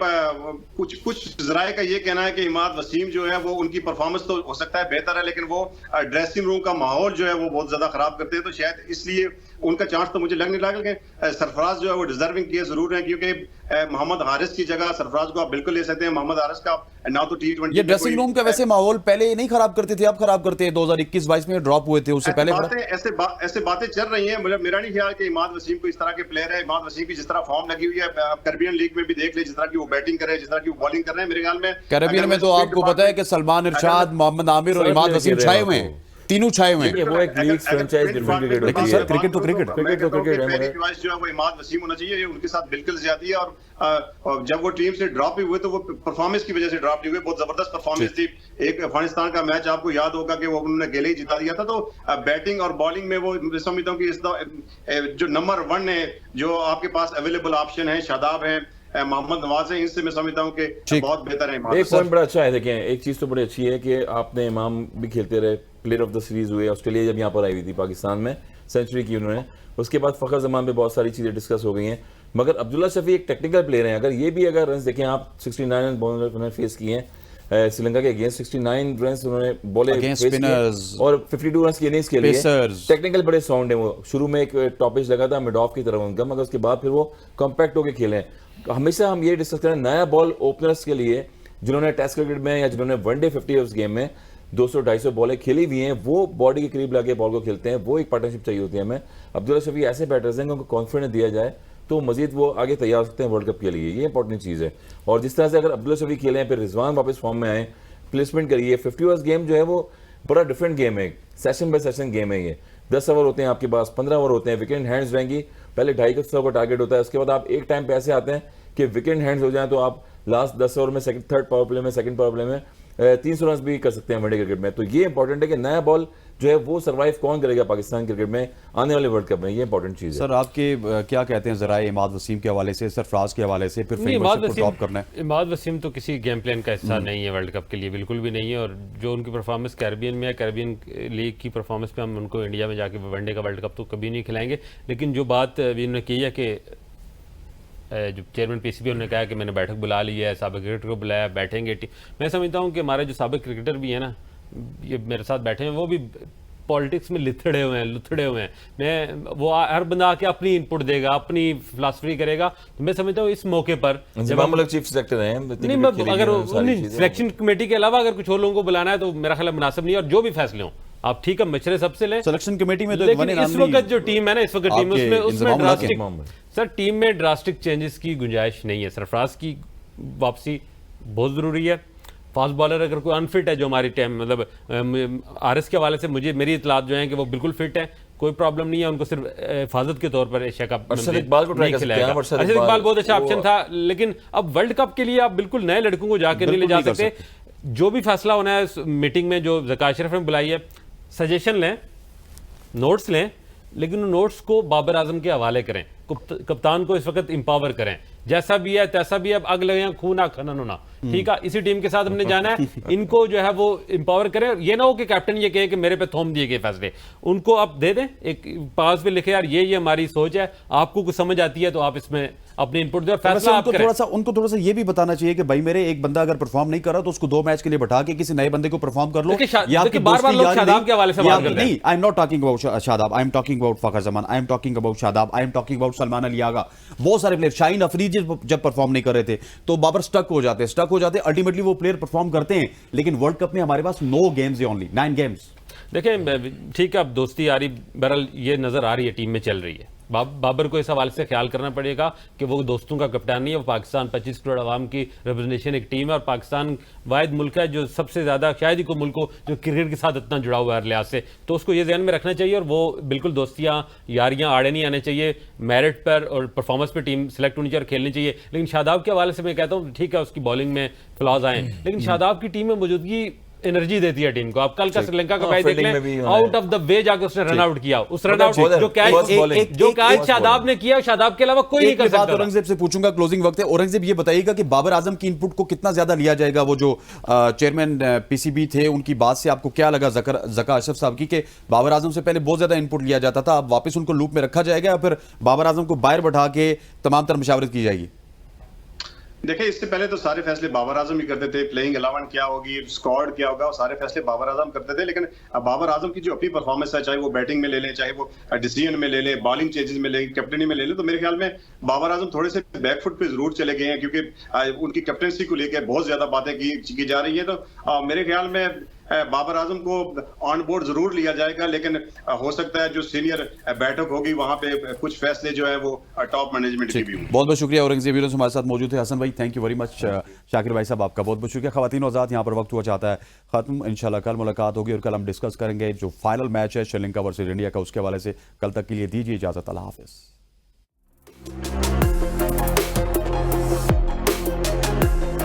S4: कुछ जराए का ये कहना है कि इमाद वसीम जो है वो उनकी परफॉर्मेंस तो हो सकता है बेहतर है, लेकिन वो ड्रेसिंग रूम का माहौल जो है वो बहुत ज्यादा खराब करते हैं, तो शायद इसलिए उनका चांस तो मुझे लग नहीं रहा। लेकिन सरफराज जो है वो डिजर्विंग किए जरूर है, क्योंकि मोहम्मद हारिस की जगह सरफराज को आप बिल्कुल ले सकते हैं। मोहम्मद हारिस का ना तो T20
S1: ये ड्रेसिंग रूम का वैसे माहौल पहले नहीं खराब करते थे, अब खराब करते हैं। 2021-22 में ड्रॉप हुए थे, उससे पहले
S4: ऐसे बातें चल रही हैं। मुझे मेरा नहीं ख्याल कि इमाद वसीम को इस तरह के प्लेयर है। इमाद वसीम की जिस तरह फॉर्म लगी हुई है कैरेबियन लीग में भी देख ले, जिस तरह की वो बैटिंग कर रहे हैं, जिस तरह की वो बॉलिंग कर रहे हैं, मेरे ख्याल में
S1: कैरेबियन में तो आपको पता है कि सलमान इरशाद, मोहम्मद आमिर और इमाद वसीम छाए हुए हैं, तीनों छाए हुए हैं।
S2: वो एक लीग फ्रेंचाइज डिफरेंट क्रिकेट होती है।
S1: सर क्रिकेट तो क्रिकेट
S4: पहली चॉइस जो है वो इमाद वसीम होना चाहिए, उनके साथ बिल्कुल ज्यादा है। और जब वो टीम से ड्रॉप हुए तो वो परफॉर्मेंस की वजह से ड्रॉप नहीं हुए, बहुत जबरदस्त परफॉर्मेंस थी। एक अफगानिस्तान का मैच आपको याद होगा कि वो उन्होंने अकेले ही जिता दिया था। तो बैटिंग और बॉलिंग में वो समझता हूँ कि जो नंबर 1 है, जो आपके पास अवेलेबल ऑप्शन है, शादाब है, मोहम्मद नवाज है, इनसे मैं समझता हूँ कि बहुत बेहतर है।
S2: एक पॉइंट बड़ा अच्छा है, देखें एक चीज तो बड़ी अच्छी है कि आपने इमाम भी खेलते रहे, प्लेयर ऑफ द सीरीज हुए, ऑस्ट्रेलिया जब यहाँ पर आई हुई थी पाकिस्तान में सेंचुरी की उन्होंने, उसके बाद फखर जमान पे बहुत सारी चीजें डिस्कस हो गई हैं। मगर अब्दुल्ला शफी एक टेक्निकल प्लेयर हैं, अगर ये भी अगर रन देखें आप 69 रन उन्होंने फेस किए हैं श्रीलंका के अगेंस्ट, 69 रन उन्होंने बॉले और 52 रन की इनिंग्स के लिए टेक्निकल बड़े साउंड है। वो शुरू में एक टॉपिश लगा था मिड ऑफ की तरफ उनका, मगर उसके बाद फिर वो कॉम्पैक्ट होकर खेले। हमेशा हम ये डिस्कस करें नया बॉल ओपनर्स के लिए, जिन्होंने टेस्ट क्रिकेट में या जिन्होंने वनडे 50 ओवर्स गेम में 200-250 बॉलें खेली हुई हैं, वो बॉडी के करीब लाके बॉल को खेलते हैं, वो एक पार्टनरशिप चाहिए होती है हमें। अब्दुल्ला शफी ऐसे बैटर्स हैं, उनको कॉन्फिडेंस दिया जाए तो मजीद वो आगे तैयार हो सकते हैं वर्ल्ड कप के लिए, ये इंपॉर्टेंट चीज़ है। और जिस तरह से अगर अब्दुल्ला शफी खेले फिर रिजवान वापस फॉर्म में आए, प्लेसमेंट करिए, 50 ओवर्स गेम जो है वो बड़ा डिफरेंट गेम है, सेशन बाय सेशन गेम है। ये 10 ओवर होते हैं आपके पास, 15 ओवर होते हैं, विकेट हैंड्स रहेंगी, पहले 250 का टारगेट होता है, उसके बाद आप एक टाइम पे ऐसे आते हैं कि विकेट हैंड्स हो जाए तो आप लास्ट 10 ओवर में थर्ड पावर प्ले में, सेकंड पावर प्ले में 300 रन भी कर सकते हैं वनडे क्रिकेट में। तो ये इंपॉर्टेंट है कि नया बॉल जो है वो सर्वाइव कौन करेगा पाकिस्तान क्रिकेट में आने वाले वर्ल्ड कप में, ये इंपॉर्टेंट चीज है।
S1: सर आपके क्या कहते हैं जरा इमाद वसीम के हवाले से, सरफराज के हवाले से, फिर ड्रॉप करना है?
S3: इमाद वसीम तो किसी गेम प्लान का हिस्सा नहीं है वर्ल्ड कप के लिए, बिल्कुल भी नहीं है। और जो उनकी परफॉर्मेंस कैरेबियन में है, कैरेबियन लीग की परफॉर्मेंस पे हम उनको इंडिया में जाके वनडे का वर्ल्ड कप तो कभी नहीं खिलाएंगे। लेकिन जो बात उन्होंने की है कि जो चेयरमैन पीसीबी उन्होंने कहा कि मैंने बैठक बुला ली है, साबिक क्रिकेटर को बुलाया, बैठेंगे। मैं समझता हूँ कि हमारे जो साबिक क्रिकेटर भी है ना, ये मेरे साथ बैठे हैं, वो भी पॉलिटिक्स में लुथड़े हुए हैं। मैं वो हर बंदा आके अपनी इनपुट देगा, अपनी फिलासफी करेगा। तो मैं समझता हूँ इस मौके पर जब हम
S2: चीफ सेलेक्टर हैं,
S3: नहीं, अगर सिलेक्शन के अलावा अगर कुछ और लोगों को बुलाना है तो मेरा ख्याल मुनासिब नहीं है। और जो भी फैसले हों आप ठीक है मशवरे सबसे लें।
S1: सिलेक्शन कमेटी में तो
S3: इस वक्त जो टीम है ना, इस वक्त टीम उसमें ड्रास्टिक सर टीम में ड्रास्टिक चेंजेस की गुंजाइश नहीं है। सरफराज की वापसी बहुत जरूरी है। फास्ट बॉलर अगर कोई अनफिट है जो हमारी टीम, मतलब आरएस के हवाले से मेरी इतलात जो है कि वो बिल्कुल फिट है, कोई प्रॉब्लम नहीं है। उनको सिर्फ हिफाजत के तौर पर एशिया कप
S2: अरशद इकबाल को ट्राई कर सकते हैं।
S3: अरशद इकबाल बहुत अच्छा ऑप्शन था, लेकिन अब वर्ल्ड कप के लिए आप बिल्कुल नए लड़कों को जाकर नहीं ले जा सकते। जो भी फैसला होना है इस मीटिंग में जो ज़का अशरफ ने बुलाई है, सजेशन लें, नोट्स लें, लेकिन उन नोट्स को बाबर आजम के हवाले करें, कप्तान को इस वक्त एम्पावर करें। जैसा भी है तैसा भी है, अब अग लगे खून आ खनन होना, ठीक है, इसी टीम के साथ हमने जाना है। इनको जो है वो एम्पावर करें, ये ना हो कि कैप्टन ये कहे कि मेरे पे थोम दिए गए फैसले, उनको आप दे दें, एक पास पे लिखे यार ये हमारी सोच है, आपको कुछ समझ आती है तो आप इसमें अपने इनपुट दो, फैसला आप करें।
S1: उनको थोड़ा सा ये भी बताना चाहिए कि भाई मेरे एक बंदा अगर परफॉर्म नहीं कर रहा तो उसको 2 मैच के लिए बैठा के किसी नए बंदे को परफॉर्म कर लो।
S3: देखिए बार-बार लोग शादाब के हवाले से बात करते हैं।
S1: नहीं, I am not talking about Shadab, I am talking about Fakhar Zaman, I am talking about Shadab, I am talking about Salman Ali Agha. बहुत सारे प्लेयर, शाहीन अफरीदी जब परफॉर्म नहीं कर रहे थे तो बाबर स्टक हो जाते, अल्टीमेटली वो प्लेयर परफॉर्म करते हैं, लेकिन वर्ल्ड कप में हमारे पास 9 गेम्स है, ओनली 9 गेम्स।
S3: देखिए ठीक है, अब दोस्ती आ रही, बहरहाल ये नजर आ रही है टीम में चल रही है। बाबर को इस हवाले से ख्याल करना पड़ेगा कि वो दोस्तों का कप्तान नहीं है, वो पाकिस्तान 25 करोड़ आवाम की रिप्रेजेंटेशन एक टीम है, और पाकिस्तान वाहिद मुल्क है जो सबसे ज़्यादा, शायद ही कोई मुल्क हो जो क्रिकेट के साथ इतना जुड़ा हुआ है हर लिहाज से, तो उसको ये ध्यान में रखना चाहिए। और वो बिल्कुल दोस्तियाँ यारियाँ आड़े नहीं आने चाहिए, मेरिट पर और परफॉर्मेंस पर टीम सेलेक्ट होनी चाहिए और खेलनी चाहिए। लेकिन शादाब के हवाले से मैं कहता हूँ ठीक है, उसकी बॉलिंग में फ्लॉज आए, लेकिन शादाब की टीम में मौजूदगी एनर्जी देती है टीम को। आप कल का श्रीलंका का मैच देख लें, आउट ऑफ द वे जाकर उसने रन आउट किया, उस रन आउट जो कैच शादाब ने किया, शादाब के अलावा कोई नहीं कर सकता।
S1: औरंगजेब से पूछूंगा, क्लोजिंग वक्त है, औरंगजेब ये बताइएगा कि बाबर आजम की इनपुट को कितना ज्यादा लिया जाएगा? वो जो चेयरमैन पीसीबी थे उनकी बात से आपको क्या लगा, जका अशरफ साहब की, कि बाबर आजम से पहले बहुत ज्यादा इनपुट लिया जाता था, अब वापस उनको लूप में रखा जाएगा या फिर बाबर आजम को बाहर बैठा के तमाम तरह मशावरत की जाएगी?
S4: देखिए, इससे पहले तो सारे फैसले बाबर आजम ही करते थे, प्लेइंग 11 क्या होगी, स्क्वाड क्या होगा, सारे फैसले बाबर आजम करते थे। लेकिन बाबर आजम की जो अपनी परफॉर्मेंस है, चाहे वो बैटिंग में ले लें, चाहे वो डिसीजन में ले लें, बॉलिंग चेंजेस में ले, कैप्टनी में ले लें, तो मेरे ख्याल में बाबर आजम थोड़े से बैकफुट पे जरूर चले गए हैं, क्योंकि उनकी कैप्टनसी को लेकर बहुत ज्यादा बातें की जा रही है। तो मेरे ख्याल में बाबर आजम को ऑन बोर्ड जरूर लिया जाएगा, लेकिन हो सकता है जो सीनियर बैठक होगी वहां पे कुछ फैसले जो है वो टॉप मैनेजमेंट के भी होंगे।
S1: बहुत बहुत शुक्रिया। औरंगजेब हमारे साथ मौजूद है। हसन भाई, thank you very much. Shakir भाई साहब, आपका बहुत बहुत शुक्रिया। ख़वातीन और आज़ाद, यहाँ पर वक्त हुआ चाहता है खत्म। इंशाल्लाह कल मुलाकात होगी और कल हम डिस्कस करेंगे जो फाइनल मैच है श्रीलंका वर्सेज इंडिया का, उसके हवाले से। कल तक के लिए दीजिए इजाज़त। अल्लाह हाफिज़।